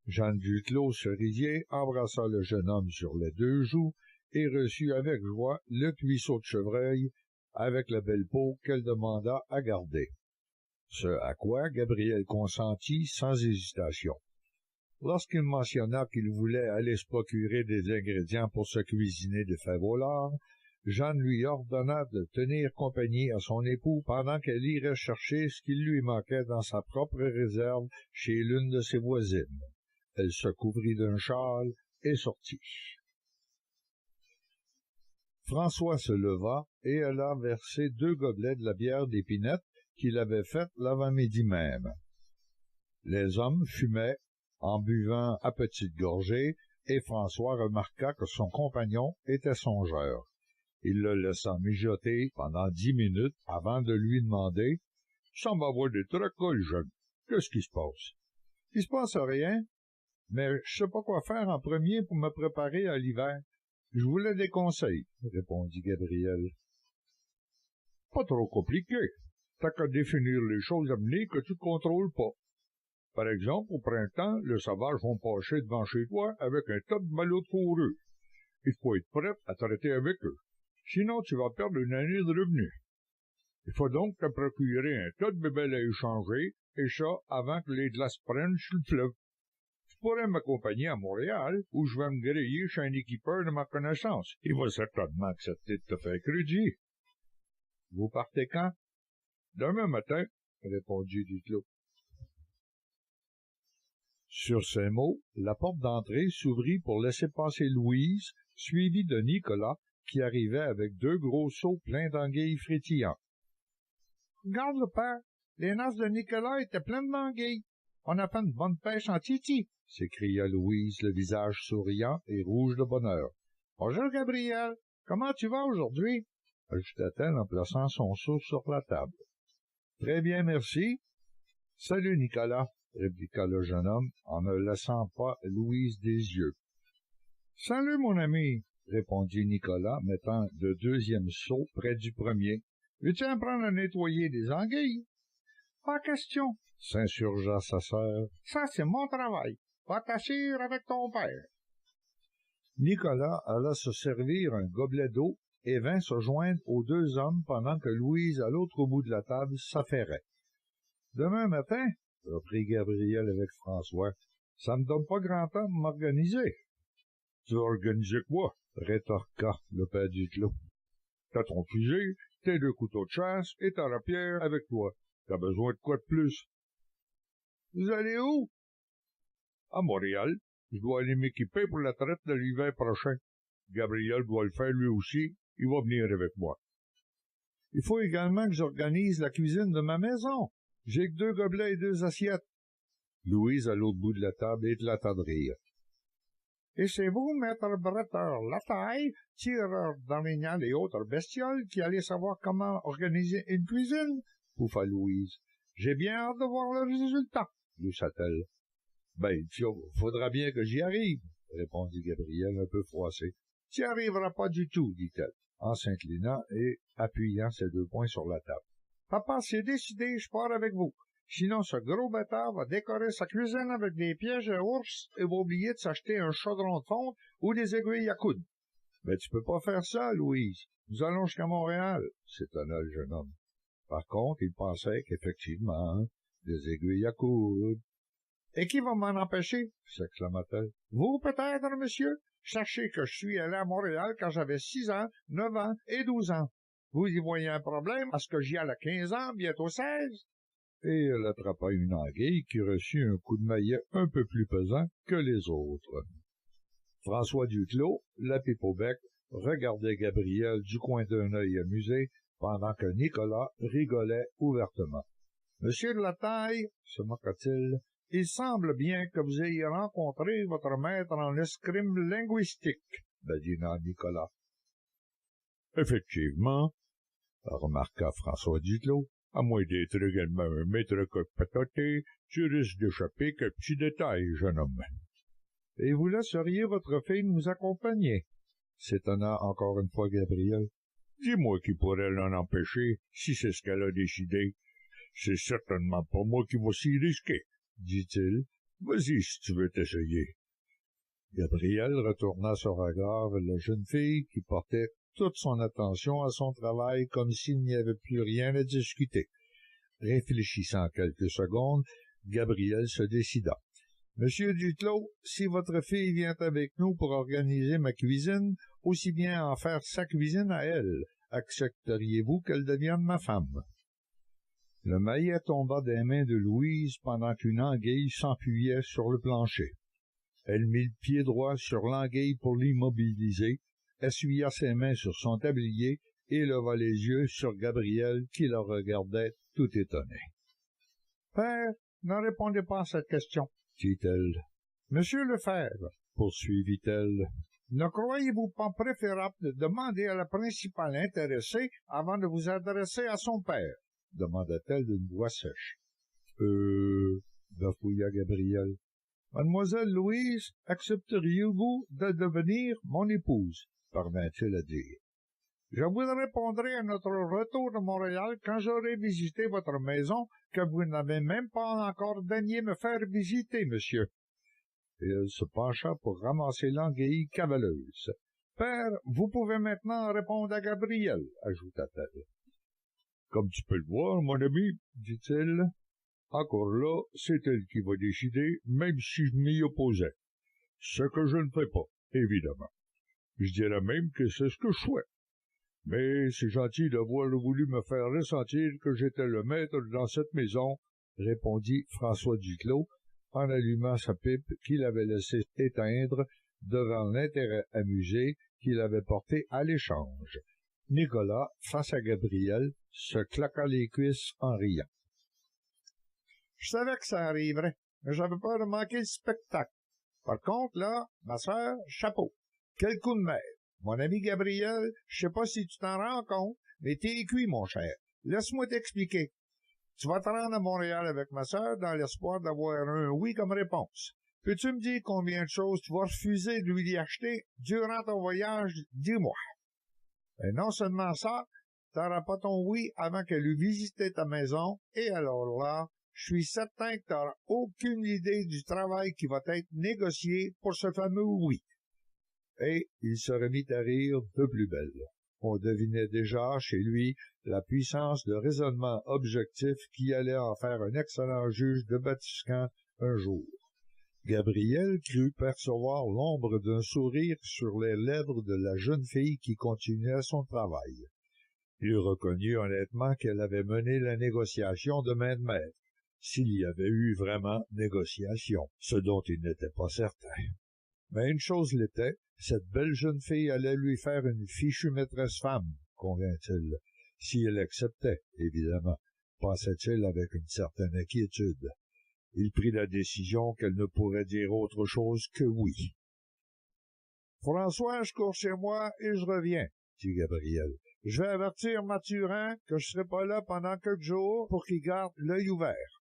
Jeanne Duclos Cerisier embrassa le jeune homme sur les deux joues et reçut avec joie le cuisseau de chevreuil avec la belle peau qu'elle demanda à garder. Ce à quoi Gabriel consentit sans hésitation. Lorsqu'il mentionna qu'il voulait aller se procurer des ingrédients pour se cuisiner des fèves au lard, Jeanne lui ordonna de tenir compagnie à son époux pendant qu'elle irait chercher ce qu'il lui manquait dans sa propre réserve chez l'une de ses voisines. Elle se couvrit d'un châle et sortit. François se leva et alla verser 2 gobelets de la bière d'Épinette qu'il avait faite l'avant-midi même. Les hommes fumaient en buvant à petites gorgées, et François remarqua que son compagnon était songeur. Il le laissa mijoter pendant 10 minutes avant de lui demander « Tu sembles avoir des tracoles, jeune. Qu'est-ce qui se passe? »« Il se passe rien, mais je sais pas quoi faire en premier pour me préparer à l'hiver. Je voulais des conseils, » répondit Gabriel. « Pas trop compliqué. T'as qu'à définir les choses à mener que tu ne contrôles pas. Par exemple, au printemps, les sauvages vont passer devant chez toi avec un tas de ballots de fourrure. Il faut être prêt à traiter avec eux. Sinon, tu vas perdre une année de revenus. Il faut donc te procurer un tas de bébelles à échanger, et ça avant que les glaces prennent sur le fleuve. Tu pourrais m'accompagner à Montréal, où je vais me griller chez un équipeur de ma connaissance. Il va certainement accepter de te faire crédit. »« Vous partez quand? »« Demain matin, » répondit Duclos. Sur ces mots, la porte d'entrée s'ouvrit pour laisser passer Louise, suivie de Nicolas, qui arrivait avec 2 gros seaux pleins d'anguilles frétillantes. « Regarde le père, les noces de Nicolas étaient pleines d'anguilles. On a fait une bonne pêche en titi, » s'écria Louise, le visage souriant et rouge de bonheur. « Bonjour, Gabriel. Comment tu vas aujourd'hui? » ajouta-t-elle en plaçant son seau sur la table. « Très bien, merci. »« Salut, Nicolas, » répliqua le jeune homme en ne laissant pas Louise des yeux. « Salut, mon ami, » répondit Nicolas, mettant le 2e seau près du premier. « Veux-tu apprendre à nettoyer des anguilles? »« Pas question, » s'insurgea sa sœur. « Ça, c'est mon travail. Va t'asseoir avec ton père. » Nicolas alla se servir un gobelet d'eau et vint se joindre aux 2 hommes pendant que Louise, à l'autre bout de la table, s'affairait. « Demain matin, » reprit Gabriel avec François, « ça me donne pas grand temps de m'organiser. »« Tu vas organiser quoi? » rétorqua le père Duclos. « T'as ton fusil, tes 2 couteaux de chasse et ta rapière avec toi. T'as besoin de quoi de plus? »« Vous allez où? »« À Montréal. Je dois aller m'équiper pour la traite de l'hiver prochain. Gabriel doit le faire lui aussi. Il va venir avec moi. »« Il faut également que j'organise la cuisine de ma maison. J'ai que 2 gobelets et 2 assiettes. » Louise, à l'autre bout de la table, éclata de rire. « Et c'est vous, maître bretteur Lataille, tireur d'orignal et autres bestioles, qui allez savoir comment organiser une cuisine? » pouffa Louise. « J'ai bien hâte de voir le résultat, » gloussa-t-elle. « Ben, il faudra bien que j'y arrive, » répondit Gabriel un peu froissé. « Tu n'y arriveras pas du tout, dit-elle, en s'inclinant et appuyant ses 2 poings sur la table. « Papa, c'est décidé, je pars avec vous. Sinon, ce gros bâtard va décorer sa cuisine avec des pièges à ours et va oublier de s'acheter un chaudron de fonte ou des aiguilles à coudre. »« Mais tu peux pas faire ça, Louise. Nous allons jusqu'à Montréal, » s'étonna le jeune homme. Par contre, il pensait qu'effectivement, des aiguilles à coudre. « Et qui va m'en empêcher? » s'exclama-t-elle. « Vous, peut-être, monsieur? Sachez que je suis allé à Montréal quand j'avais 6 ans, 9 ans et 12 ans. Vous y voyez un problème à ce que j'y aille à 15 ans, bientôt 16? » Et elle attrapa une anguille qui reçut un coup de maillet un peu plus pesant que les autres. François Duclos, la pipe au bec, regardait Gabriel du coin d'un œil amusé, pendant que Nicolas rigolait ouvertement. « Monsieur de la Taille, se moqua-t-il, il semble bien que vous ayez rencontré votre maître en escrime linguistique, badina Nicolas. »« Effectivement, remarqua François Duclos, à moins d'être également un maître que pataté, tu risques d'échapper quelques petits détails, jeune homme. »« Et vous laisseriez votre fille nous accompagner ?» s'étonna encore une fois Gabriel. « Dis-moi qui pourrait l'en empêcher, si c'est ce qu'elle a décidé. C'est certainement pas moi qui vais s'y risquer, dit-il. Vas-y si tu veux t'essayer. » Gabriel retourna son regard vers la jeune fille qui portait toute son attention à son travail comme s'il n'y avait plus rien à discuter. Réfléchissant quelques secondes, Gabriel se décida. « Monsieur Duclos, si votre fille vient avec nous pour organiser ma cuisine, aussi bien en faire sa cuisine à elle, accepteriez-vous qu'elle devienne ma femme? » Le maillet tomba des mains de Louise pendant qu'une anguille s'appuyait sur le plancher. Elle mit le pied droit sur l'anguille pour l'immobiliser, essuya ses mains sur son tablier et leva les yeux sur Gabriel qui la regardait tout étonné. « Père, ne répondez pas à cette question, dit-elle. « Monsieur Lefebvre, poursuivit-elle, ne croyez-vous pas préférable de demander à la principale intéressée avant de vous adresser à son père? » demanda-t-elle d'une voix sèche. Bafouilla Gabriel. « Mademoiselle Louise, accepteriez-vous de devenir mon épouse? » parvint-il à dire. « Je vous répondrai à notre retour de Montréal quand j'aurai visité votre maison, que vous n'avez même pas encore daigné me faire visiter, monsieur. » Et elle se pencha pour ramasser l'anguille cavaleuse. « Père, vous pouvez maintenant répondre à Gabriel, » ajouta-t-elle. « Comme tu peux le voir, mon ami, dit-il, encore là, c'est elle qui va décider, même si je m'y opposais. Ce que je ne fais pas, évidemment. Je dirais même que c'est ce que je souhaite. Mais c'est gentil d'avoir voulu me faire ressentir que j'étais le maître dans cette maison, répondit François Duclos, en allumant sa pipe qu'il avait laissé éteindre devant l'intérêt amusé qu'il avait porté à l'échange. Nicolas, face à Gabriel, se claqua les cuisses en riant. « Je savais que ça arriverait, mais j'avais peur de manquer le spectacle. Par contre, là, ma sœur, chapeau. Quel coup de mer! Mon ami Gabriel, je sais pas si tu t'en rends compte, mais t'es cuit, mon cher. Laisse-moi t'expliquer. Tu vas te rendre à Montréal avec ma sœur dans l'espoir d'avoir un oui comme réponse. Peux-tu me dire combien de choses tu vas refuser de lui acheter durant ton voyage? Dis-moi. Et non seulement ça, t'auras pas ton oui avant qu'elle eût visité ta maison, et alors là, je suis certain que t'auras aucune idée du travail qui va être négocié pour ce fameux oui. » Et il se remit à rire de plus belle. On devinait déjà chez lui la puissance de raisonnement objectif qui allait en faire un excellent juge de Batiscan un jour. Gabriel crut percevoir l'ombre d'un sourire sur les lèvres de la jeune fille qui continuait son travail. Il reconnut honnêtement qu'elle avait mené la négociation de main de maître, s'il y avait eu vraiment négociation, ce dont il n'était pas certain. Mais une chose l'était, cette belle jeune fille allait lui faire une fichue maîtresse femme, convint-il, si elle acceptait, évidemment, pensait-il avec une certaine inquiétude. Il prit la décision qu'elle ne pourrait dire autre chose que oui. « François, je cours chez moi et je reviens, » dit Gabriel. « Je vais avertir Mathurin que je serai pas là pendant quelques jours pour qu'il garde l'œil ouvert. »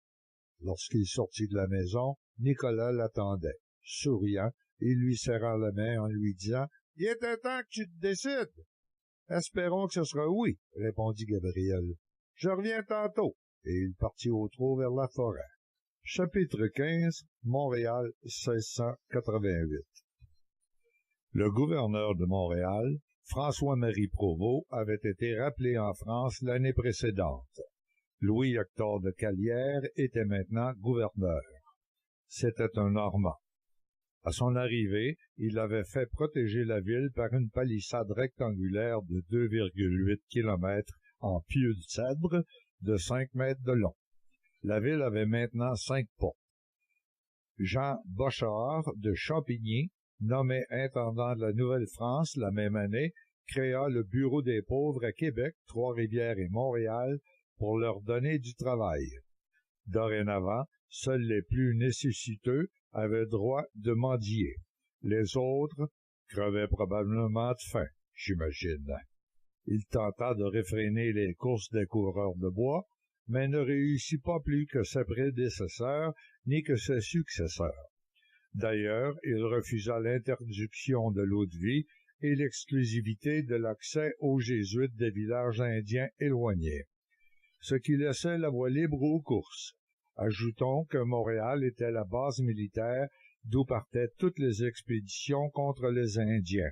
Lorsqu'il sortit de la maison, Nicolas l'attendait, souriant, et lui serra la main en lui disant « Il était temps que tu te décides. »« Espérons que ce sera oui, » répondit Gabriel. « Je reviens tantôt. » Et il partit au trot vers la forêt. Chapitre 15, Montréal, 1688. Le gouverneur de Montréal, François-Marie Provost, avait été rappelé en France l'année précédente. Louis-Hector de Calière était maintenant gouverneur. C'était un Normand. À son arrivée, il avait fait protéger la ville par une palissade rectangulaire de 2,8 km en pieux de cèdre de 5 mètres de long. La ville avait maintenant 5 portes. Jean Bochart de Champigny, nommé intendant de la Nouvelle-France la même année, créa le Bureau des pauvres à Québec, Trois-Rivières et Montréal pour leur donner du travail. Dorénavant, seuls les plus nécessiteux avaient droit de mendier. Les autres crevaient probablement de faim, j'imagine. Il tenta de réfréner les courses des coureurs de bois, mais ne réussit pas plus que ses prédécesseurs ni que ses successeurs. D'ailleurs, il refusa l'interdiction de l'eau-de-vie et l'exclusivité de l'accès aux jésuites des villages indiens éloignés, ce qui laissait la voie libre aux courses. Ajoutons que Montréal était la base militaire d'où partaient toutes les expéditions contre les Indiens.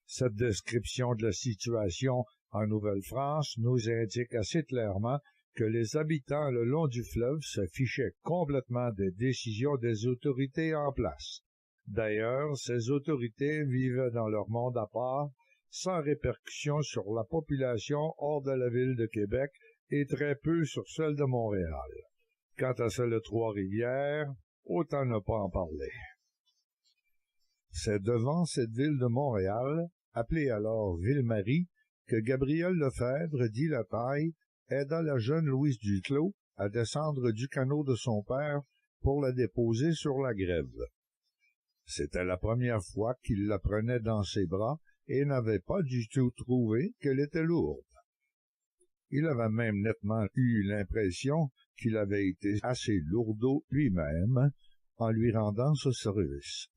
Cette description de la situation en Nouvelle-France nous indique assez clairement que les habitants le long du fleuve se fichaient complètement des décisions des autorités en place. D'ailleurs, ces autorités vivaient dans leur monde à part, sans répercussion sur la population hors de la ville de Québec et très peu sur celle de Montréal. Quant à celle de Trois-Rivières, autant ne pas en parler. C'est devant cette ville de Montréal, appelée alors Ville-Marie, que Gabriel Lefebvre, dit La Taille, aida la jeune Louise Duclos à descendre du canot de son père pour la déposer sur la grève. C'était la première fois qu'il la prenait dans ses bras et n'avait pas du tout trouvé qu'elle était lourde. Il avait même nettement eu l'impression qu'il avait été assez lourdeau lui-même en lui rendant ce service.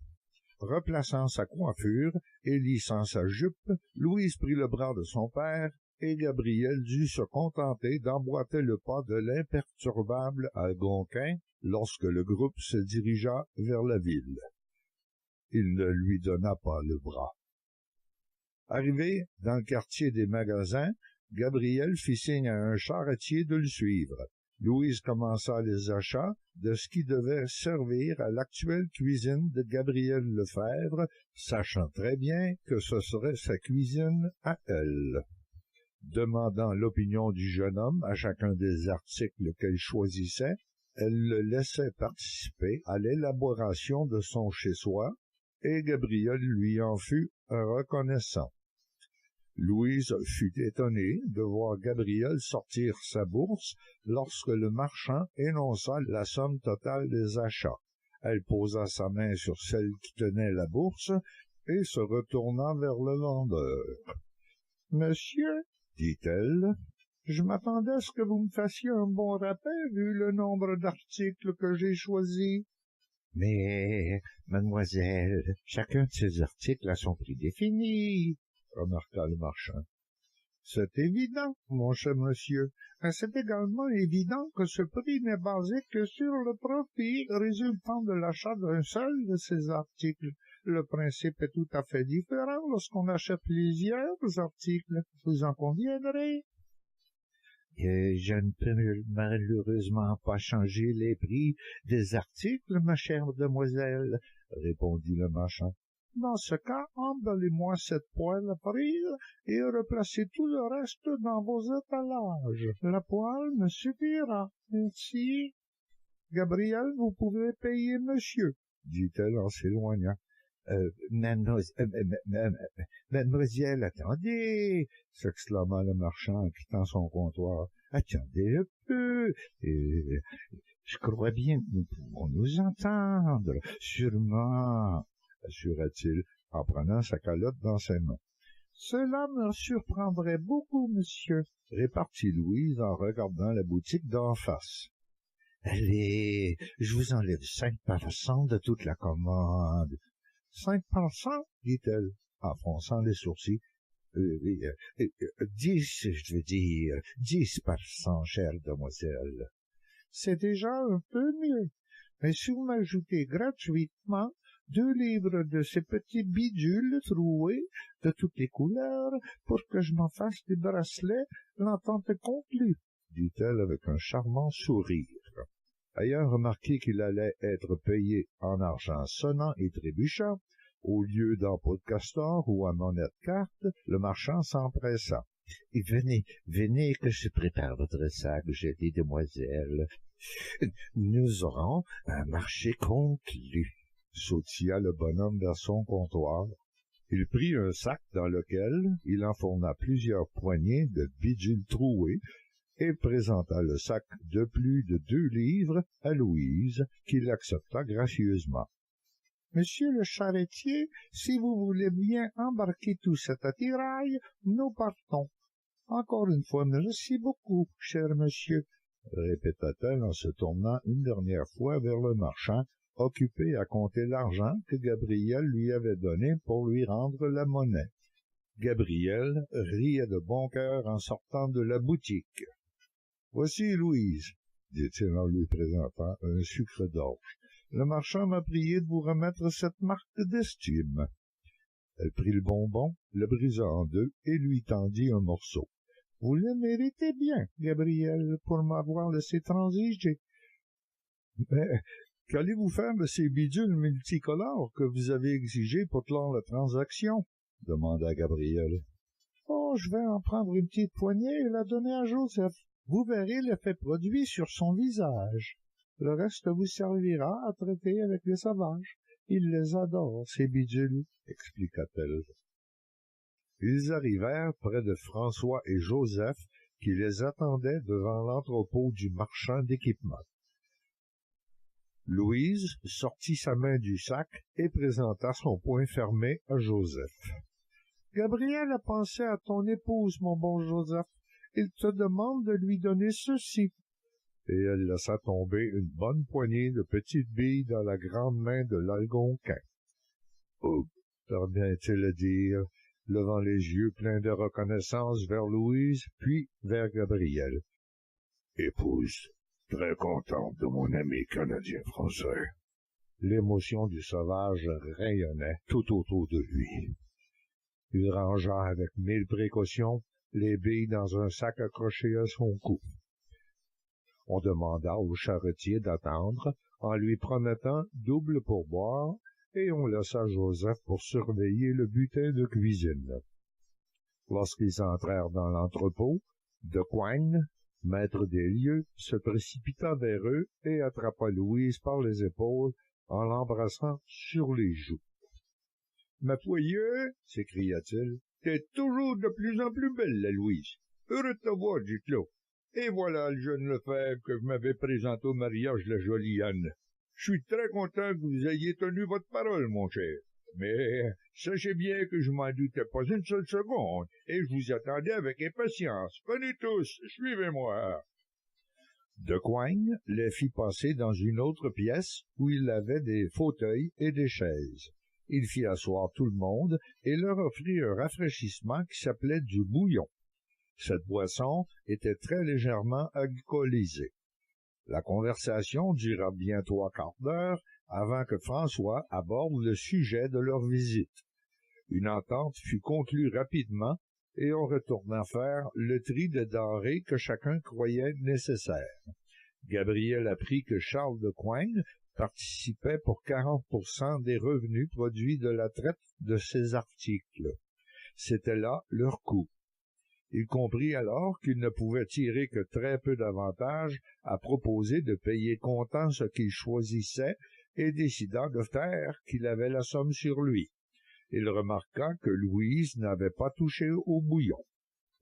Replaçant sa coiffure et lissant sa jupe, Louise prit le bras de son père et Gabriel dut se contenter d'emboîter le pas de l'imperturbable Algonquin lorsque le groupe se dirigea vers la ville. Il ne lui donna pas le bras. Arrivé dans le quartier des magasins, Gabriel fit signe à un charretier de le suivre. Louise commença les achats de ce qui devait servir à l'actuelle cuisine de Gabriel Lefebvre, sachant très bien que ce serait sa cuisine à elle. Demandant l'opinion du jeune homme à chacun des articles qu'elle choisissait, elle le laissait participer à l'élaboration de son chez-soi, et Gabriel lui en fut reconnaissant. Louise fut étonnée de voir Gabriel sortir sa bourse lorsque le marchand énonça la somme totale des achats. Elle posa sa main sur celle qui tenait la bourse et se retourna vers le vendeur. « Monsieur, dit-elle, je m'attendais à ce que vous me fassiez un bon rappel vu le nombre d'articles que j'ai choisis. » « Mais, mademoiselle, chacun de ces articles a son prix défini, » remarqua le marchand. « C'est évident, mon cher monsieur. C'est également évident que ce prix n'est basé que sur le profit résultant de l'achat d'un seul de ces articles. Le principe est tout à fait différent lorsqu'on achète plusieurs articles. Vous en conviendrez? » « Je ne peux malheureusement pas changer les prix des articles, ma chère demoiselle, » répondit le marchand. « Dans ce cas, emballez-moi cette poêle à frire et replacez tout le reste dans vos étalages. La poêle me suffira. Merci. Gabriel, vous pouvez payer monsieur, » dit-elle en s'éloignant. Mademoiselle, attendez, » s'exclama le marchand en quittant son comptoir. « Attendez un peu. Je crois bien que nous pouvons nous entendre. Sûrement, » assura-t-il, en prenant sa calotte dans ses mains. « Cela me surprendrait beaucoup, monsieur, » répartit Louise en regardant la boutique d'en face. « Allez, je vous enlève 5% de toute la commande. » 5%, dit-elle, en fronçant les sourcils. 10, je veux dire, 10%, chère demoiselle. C'est déjà un peu mieux. Mais si vous m'ajoutez gratuitement 2 livres de ces petits bidules troués de toutes les couleurs pour que je m'en fasse des bracelets, l'entente est conclue, dit-elle avec un charmant sourire. Ayant remarqué qu'il allait être payé en argent sonnant et trébuchant, au lieu d'en pot de castor ou en monnaie de carte, le marchand s'empressa. « Venez que je prépare votre sac, jolie demoiselle. Nous aurons un marché conclu. » sautilla le bonhomme vers son comptoir. Il prit un sac dans lequel il enfourna plusieurs poignées de bidules trouées et présenta le sac de plus de 2 livres à Louise, qui l'accepta gracieusement. « Monsieur le charretier, si vous voulez bien embarquer tout cet attirail, nous partons. Encore une fois, merci beaucoup, cher monsieur, » répéta-t-elle en se tournant une dernière fois vers le marchand, occupé à compter l'argent que Gabriel lui avait donné pour lui rendre la monnaie. Gabriel riait de bon cœur en sortant de la boutique. « Voici, Louise, » dit-il en lui présentant un sucre d'orge. « Le marchand m'a prié de vous remettre cette marque d'estime. » Elle prit le bonbon, le brisa en 2 et lui tendit un morceau. « Vous le méritez bien, Gabriel, pour m'avoir laissé transiger. »« Mais qu'allez-vous faire de ces bidules multicolores que vous avez exigés pour clore la transaction? » demanda Gabriel. « Oh, je vais en prendre une petite poignée et la donner à Joseph. Vous verrez l'effet produit sur son visage. Le reste vous servira à traiter avec les sauvages. Il les adore, ces bidules, » expliqua-t-elle. Ils arrivèrent près de François et Joseph, qui les attendaient devant l'entrepôt du marchand d'équipement. Louise sortit sa main du sac et présenta son poing fermé à Joseph. « Gabriel a pensé à ton épouse, mon bon Joseph. Il te demande de lui donner ceci. » Et elle laissa tomber une bonne poignée de petites billes dans la grande main de l'Algonquin. « Oh, » parvint-il à dire, levant les yeux pleins de reconnaissance vers Louise, puis vers Gabriel. « Épouse, très contente de mon ami canadien-français. » L'émotion du sauvage rayonnait tout autour de lui. Il rangea avec 1000 précautions les billes dans un sac accroché à son cou. On demanda au charretier d'attendre en lui promettant double pourboire, et on laissa Joseph pour surveiller le butin de cuisine. Lorsqu'ils entrèrent dans l'entrepôt, De Coigne, maître des lieux, se précipita vers eux et attrapa Louise par les épaules en l'embrassant sur les joues. « Ma poignée, » s'écria-t-il, « t'es toujours de plus en plus belle, la Louise. Heureux de te voir, Duclos. Et voilà le jeune Lefebvre que je m'avais présenté au mariage de la jolie Anne. Je suis très content que vous ayez tenu votre parole, mon cher. Mais sachez bien que je m'en doutais pas une seule seconde, et je vous attendais avec impatience. Venez tous, suivez-moi. » De Coigne les fit passer dans une autre pièce où il avait des fauteuils et des chaises. Il fit asseoir tout le monde et leur offrit un rafraîchissement qui s'appelait du bouillon. Cette boisson était très légèrement alcoolisée. La conversation dura bien 3/4 d'heure avant que François aborde le sujet de leur visite. Une entente fut conclue rapidement et on retourna faire le tri des denrées que chacun croyait nécessaires. Gabriel apprit que Charles de Coigne participait pour 40% des revenus produits de la traite de ces articles. C'était là leur coût. Il comprit alors qu'il ne pouvait tirer que très peu d'avantages à proposer de payer comptant ce qu'il choisissait et décida de faire qu'il avait la somme sur lui. Il remarqua que Louise n'avait pas touché au bouillon.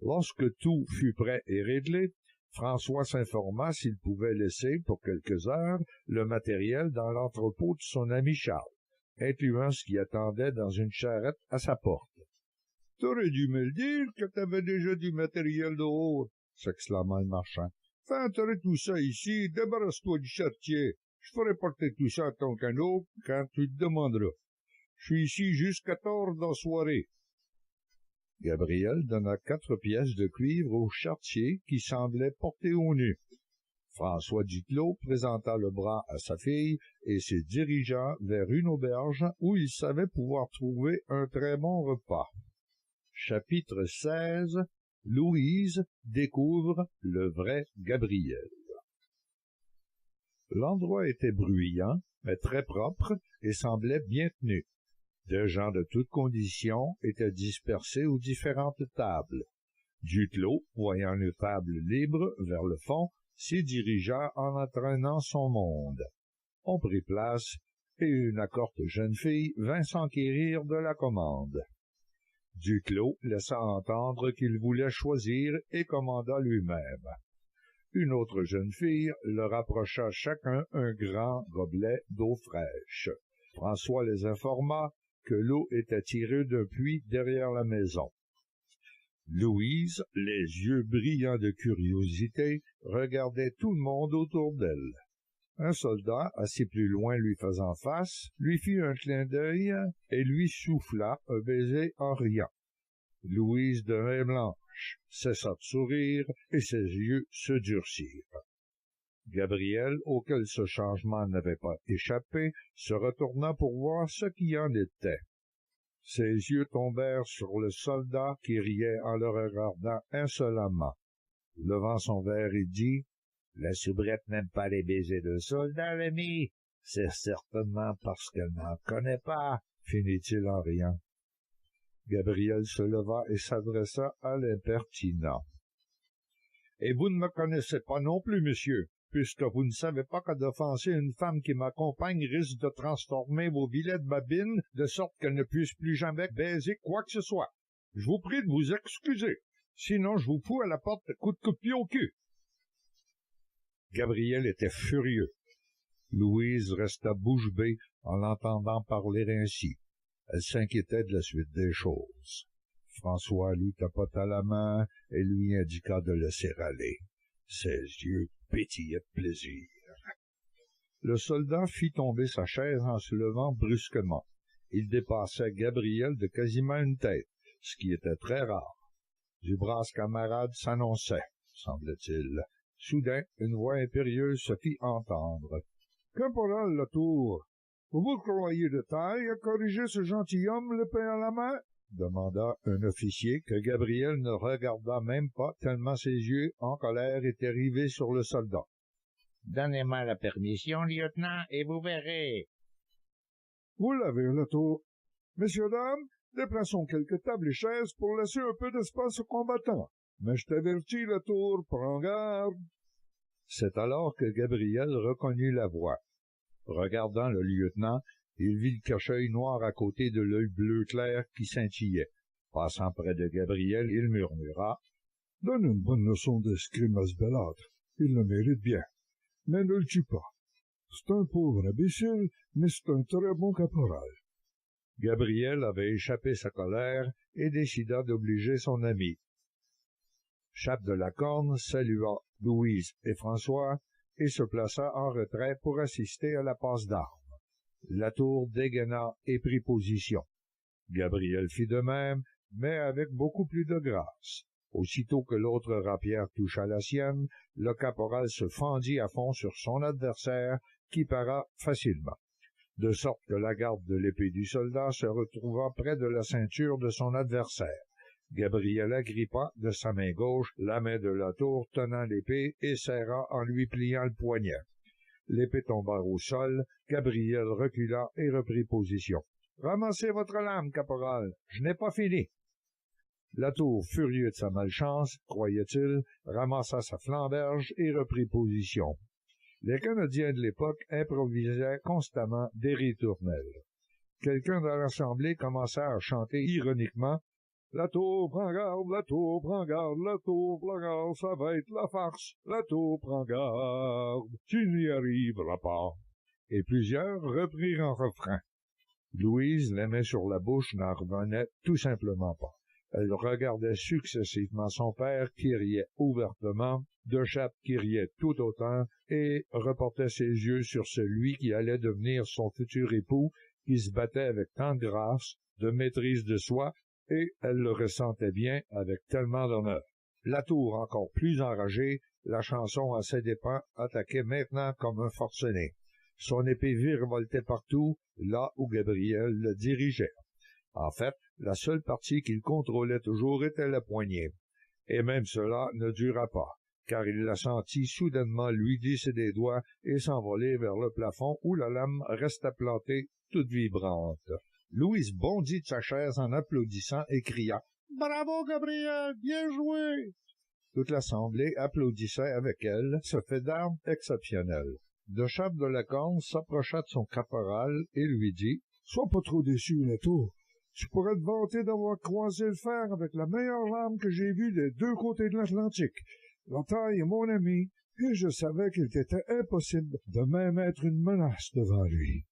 Lorsque tout fut prêt et réglé, François s'informa s'il pouvait laisser, pour quelques heures, le matériel dans l'entrepôt de son ami Charles, incluant ce qui attendait dans une charrette à sa porte. « T'aurais dû me le dire que t'avais déjà du matériel dehors, » s'exclama le marchand. « Fais entrer tout ça ici, débarrasse-toi du charretier. Je ferai porter tout ça à ton canot quand tu te demanderas. Je suis ici jusqu'à tard dans la soirée. » Gabriel donna 4 pièces de cuivre au charretier qui semblait porter au nu. François Duclos présenta le bras à sa fille et se dirigea vers une auberge où il savait pouvoir trouver un très bon repas. Chapitre 16. Louise découvre le vrai Gabriel. L'endroit était bruyant, mais très propre et semblait bien tenu. Des gens de toutes conditions étaient dispersés aux différentes tables. Duclos, voyant une table libre vers le fond, s'y dirigea en entraînant son monde. On prit place, et une accorte jeune fille vint s'enquérir de la commande. Duclos laissa entendre qu'il voulait choisir et commanda lui-même. Une autre jeune fille leur approcha chacun un grand gobelet d'eau fraîche. François les informa que l'eau était tirée d'un puits derrière la maison. Louise, les yeux brillants de curiosité, regardait tout le monde autour d'elle. Un soldat, assis plus loin lui faisant face, lui fit un clin d'œil et lui souffla un baiser en riant. Louise devint blanche, cessa de sourire et ses yeux se durcirent. Gabriel, auquel ce changement n'avait pas échappé, se retourna pour voir ce qui en était. Ses yeux tombèrent sur le soldat qui riait en le regardant insolemment. Levant son verre, il dit « La soubrette n'aime pas les baisers de soldats, l'ami. C'est certainement parce qu'elle n'en connaît pas, finit-il en riant. Gabriel se leva et s'adressa à l'impertinent. « Et vous ne me connaissez pas non plus, monsieur, puisque vous ne savez pas que d'offenser une femme qui m'accompagne risque de transformer vos vilets de babine de sorte qu'elle ne puisse plus jamais baiser quoi que ce soit. Je vous prie de vous excuser, sinon je vous fous à la porte de coups de pied au cul. » Gabriel était furieux. Louise resta bouche bée en l'entendant parler ainsi. Elle s'inquiétait de la suite des choses. François lui tapota la main et lui indiqua de laisser aller. Ses yeux pétillaient de plaisir. Le soldat fit tomber sa chaise en se levant brusquement. Il dépassait Gabriel de quasiment une tête, ce qui était très rare. Du brave camarade s'annonçait, semble-t-il. Soudain, une voix impérieuse se fit entendre. « Caporal Latour, vous vous croyez de taille à corriger ce gentilhomme l'épée à la main? » demanda un officier que Gabriel ne regarda même pas tellement ses yeux en colère étaient rivés sur le soldat. « Donnez-moi la permission, lieutenant, et vous verrez. »« Vous l'avez, Latour. Messieurs, dames, déplaçons quelques tables et chaises pour laisser un peu d'espace aux combattants. Mais je t'avertis, Latour, prends garde. » C'est alors que Gabriel reconnut la voix. Regardant le lieutenant, il vit le cache-œil noir à côté de l'œil bleu clair qui scintillait. Passant près de Gabriel, il murmura « Donne une bonne leçon d'escrime à ce belâtre. Il le mérite bien. Mais ne le tue pas. C'est un pauvre imbécile, mais c'est un très bon caporal. » Gabriel avait échappé sa colère et décida d'obliger son ami. Chape de la Corne salua Louise et François et se plaça en retrait pour assister à la passe d'armes. Latour dégaina et prit position. Gabriel fit de même, mais avec beaucoup plus de grâce. Aussitôt que l'autre rapière toucha la sienne, le caporal se fendit à fond sur son adversaire, qui para facilement, de sorte que la garde de l'épée du soldat se retrouva près de la ceinture de son adversaire. Gabriel agrippa de sa main gauche la main de Latour tenant l'épée et serra en lui pliant le poignet. L'épée tomba au sol, Gabriel recula et reprit position. « Ramassez votre lame, caporal, je n'ai pas fini. » Latour, furieux de sa malchance, croyait-il, ramassa sa flamberge et reprit position. Les Canadiens de l'époque improvisaient constamment des ritournelles. Quelqu'un dans l'assemblée commença à chanter ironiquement « Latour, prends garde, Latour, prends garde, Latour, prends garde, ça va être la farce, Latour, prends garde, tu n'y arriveras pas. » Et plusieurs reprirent en refrain. Louise, les mains sur la bouche, n'en revenait tout simplement pas. Elle regardait successivement son père qui riait ouvertement, de Chape qui riait tout autant, et reportait ses yeux sur celui qui allait devenir son futur époux, qui se battait avec tant de grâce, de maîtrise de soi, et elle le ressentait bien avec tellement d'honneur. Latour, encore plus enragé, la chanson à ses dépens, attaquait maintenant comme un forcené. Son épée virevoltait partout, là où Gabriel le dirigeait. En fait, la seule partie qu'il contrôlait toujours était la poignée. Et même cela ne dura pas, car il la sentit soudainement lui glisser des doigts et s'envoler vers le plafond où la lame resta plantée, toute vibrante. Louise bondit de sa chaise en applaudissant et cria « Bravo, Gabriel, bien joué !» Toute l'assemblée applaudissait avec elle, ce fait d'armes exceptionnel. De Chapdelacorne s'approcha de son caporal et lui dit « Sois pas trop déçu, Latour. Tu pourrais te vanter d'avoir croisé le fer avec la meilleure lame que j'ai vue des deux côtés de l'Atlantique. La taille est mon ami, et je savais qu'il t'était impossible de même être une menace devant lui. »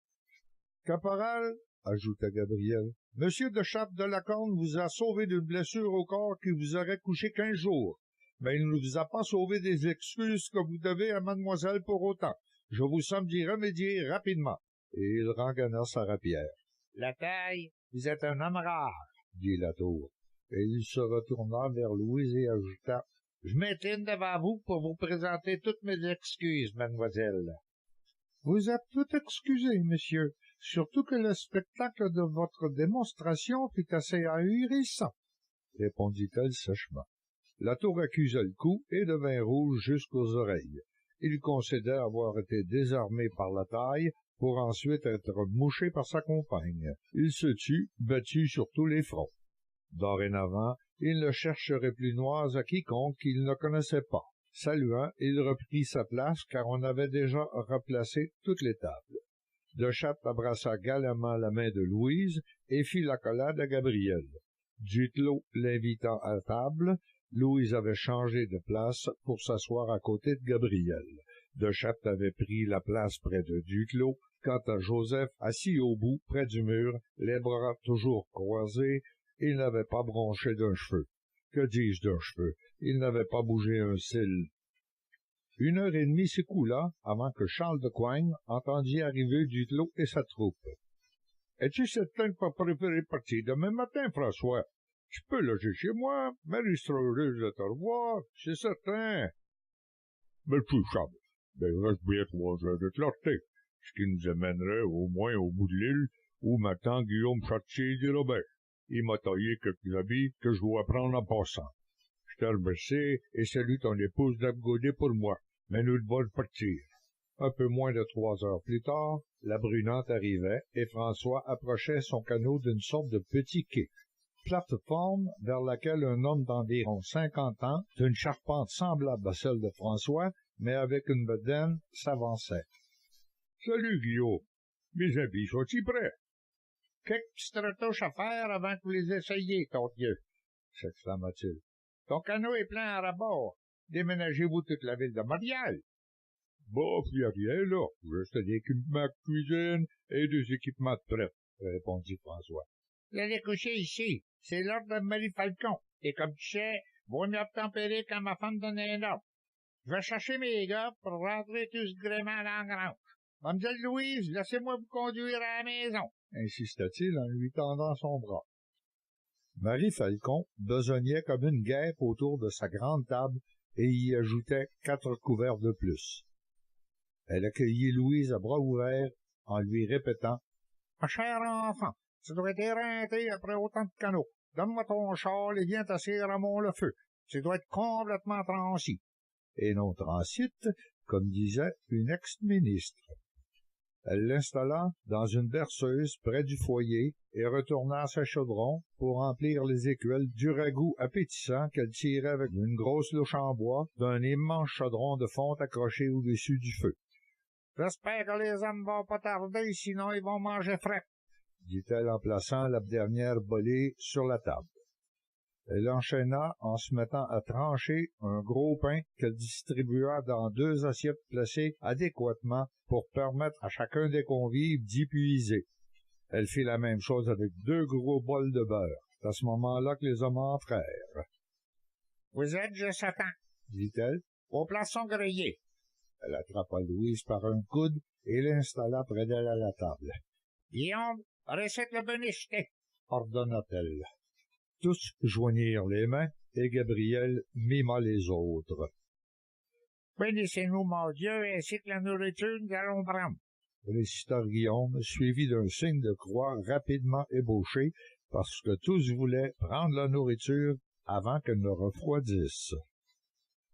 « Caporal, ajouta Gabriel, Monsieur de Chapdelacorne vous a sauvé d'une blessure au corps qui vous aurait couché 15 jours, mais il ne vous a pas sauvé des excuses que vous devez à mademoiselle pour autant. Je vous somme d'y remédier rapidement. » Et il rengana sa rapière. « La taille, vous êtes un homme rare, dit Latour, et il se retourna vers Louise et ajouta, « Je m'incline devant vous pour vous présenter toutes mes excuses, mademoiselle. »« Vous êtes tout excusé, monsieur, surtout que le spectacle de votre démonstration fut assez ahurissant, » répondit-elle sèchement. Latour accusa le cou et devint rouge jusqu'aux oreilles. Il concédait avoir été désarmé par la taille pour ensuite être mouché par sa compagne. Il se tut, battu sur tous les fronts. Dorénavant, il ne chercherait plus noise à quiconque qu'il ne connaissait pas. Saluant, il reprit sa place car on avait déjà replacé toutes les tables. De Chappe abrassa galamment la main de Louise et fit l'accolade à Gabriel. Duclos l'invitant à table, Louise avait changé de place pour s'asseoir à côté de Gabriel. De Chappe avait pris la place près de Duclos, quant à Joseph, assis au bout, près du mur, les bras toujours croisés, il n'avait pas bronché d'un cheveu. Que dis-je d'un cheveu? Il n'avait pas bougé un cil. 1 heure et demie s'écoula avant que Charles de Coigne entendit arriver Duclos et sa troupe. « Es-tu certain de pas préférer partir demain matin, François? Tu peux loger chez moi, Marie sera heureuse de te revoir, c'est certain. »« Merci, Charles. Il reste bien 3 heures de clarté, ce qui nous amènerait au moins au bout de l'île où m'attend Guillaume Chartier du Robert. Il m'a taillé quelques habits que je dois prendre en passant. Je te remercie et salue ton épouse d'Abgodé pour moi, mais nous devons partir. » Un peu moins de 3 heures plus tard, la Brunante arrivait et François approchait son canot d'une sorte de petit quai. Plateforme vers laquelle un homme d'environ 50 ans, d'une charpente semblable à celle de François, mais avec une bedaine, s'avançait. « Salut, Guillaume. Mes habits sont-ils prêts? »« Quelques petites retouches à faire avant que vous les essayiez, ton Dieu, » s'exclama-t-il. « Ton canot est plein à rabord. Déménagez-vous toute la ville de Montréal? »« Bof, il n'y a rien là. Juste un équipement de cuisine et 2 équipements de prêt, » répondit François. « Vous allez coucher ici. C'est l'ordre de Marie Falcon. Et comme tu sais, vaut mieux tempérer quand ma femme donne un ordre. Je vais chercher mes gars pour rentrer tout ce gréement à l'engrange. Mademoiselle Louise, laissez-moi vous conduire à la maison, » insista-t-il en lui tendant son bras. Marie Falcon besognait comme une guêpe autour de sa grande table et y ajoutait 4 couverts de plus. Elle accueillit Louise à bras ouverts en lui répétant « Ma chère enfant, tu dois être éreinté après autant de canots. Donne-moi ton châle et viens t'asseoir à Mont-le-Feu. Tu dois être complètement transi. » Et non transite, comme disait une ex-ministre. Elle l'installa dans une berceuse près du foyer et retourna à sa chaudron pour remplir les écuelles du ragoût appétissant qu'elle tirait avec une grosse louche en bois d'un immense chaudron de fonte accroché au-dessus du feu. « J'espère que les hommes vont pas tarder, sinon ils vont manger frais, » dit-elle en plaçant la dernière bolée sur la table. Elle enchaîna en se mettant à trancher un gros pain qu'elle distribua dans 2 assiettes placées adéquatement pour permettre à chacun des convives d'y puiser. Elle fit la même chose avec 2 gros bols de beurre. C'est à ce moment-là que les hommes entrèrent. « Vous êtes juste à temps, » dit-elle. « Vos plats sont grillés. » Elle attrapa Louise par un coude et l'installa près d'elle à la table. « Guillaume, recette le benichet, » ordonna-t-elle. Tous joignirent les mains, et Gabriel mima les autres. « Bénissez-nous, mon Dieu, ainsi que la nourriture nous allons prendre, » récita Guillaume, suivi d'un signe de croix rapidement ébauché, parce que tous voulaient prendre la nourriture avant qu'elle ne refroidisse.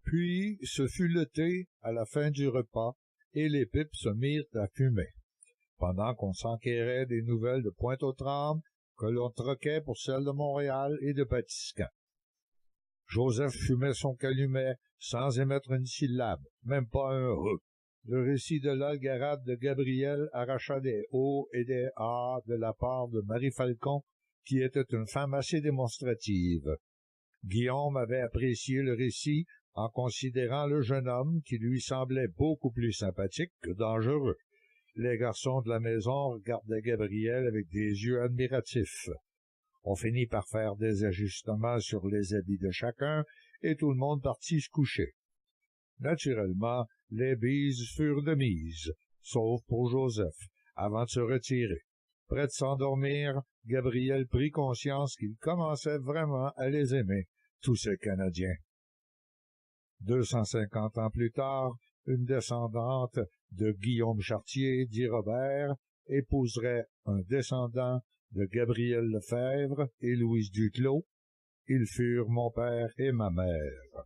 Puis ce fut le thé à la fin du repas, et les pipes se mirent à fumer, pendant qu'on s'enquérait des nouvelles de Pointe-aux-Trembles, que l'on troquait pour celles de Montréal et de Batiscan. Joseph fumait son calumet sans émettre une syllabe, même pas un « re ». Le récit de l'algarade de Gabriel arracha des O et des A de la part de Marie Falcon, qui était une femme assez démonstrative. Guillaume avait apprécié le récit en considérant le jeune homme qui lui semblait beaucoup plus sympathique que dangereux. Les garçons de la maison regardaient Gabriel avec des yeux admiratifs. On finit par faire des ajustements sur les habits de chacun, et tout le monde partit se coucher. Naturellement, les bises furent de mise, sauf pour Joseph, avant de se retirer. Près de s'endormir, Gabriel prit conscience qu'il commençait vraiment à les aimer, tous ces Canadiens. 250 ans plus tard, une descendante de Guillaume Chartier, dit Robert, épouserait un descendant de Gabriel Lefebvre et Louise Duclos. Ils furent mon père et ma mère.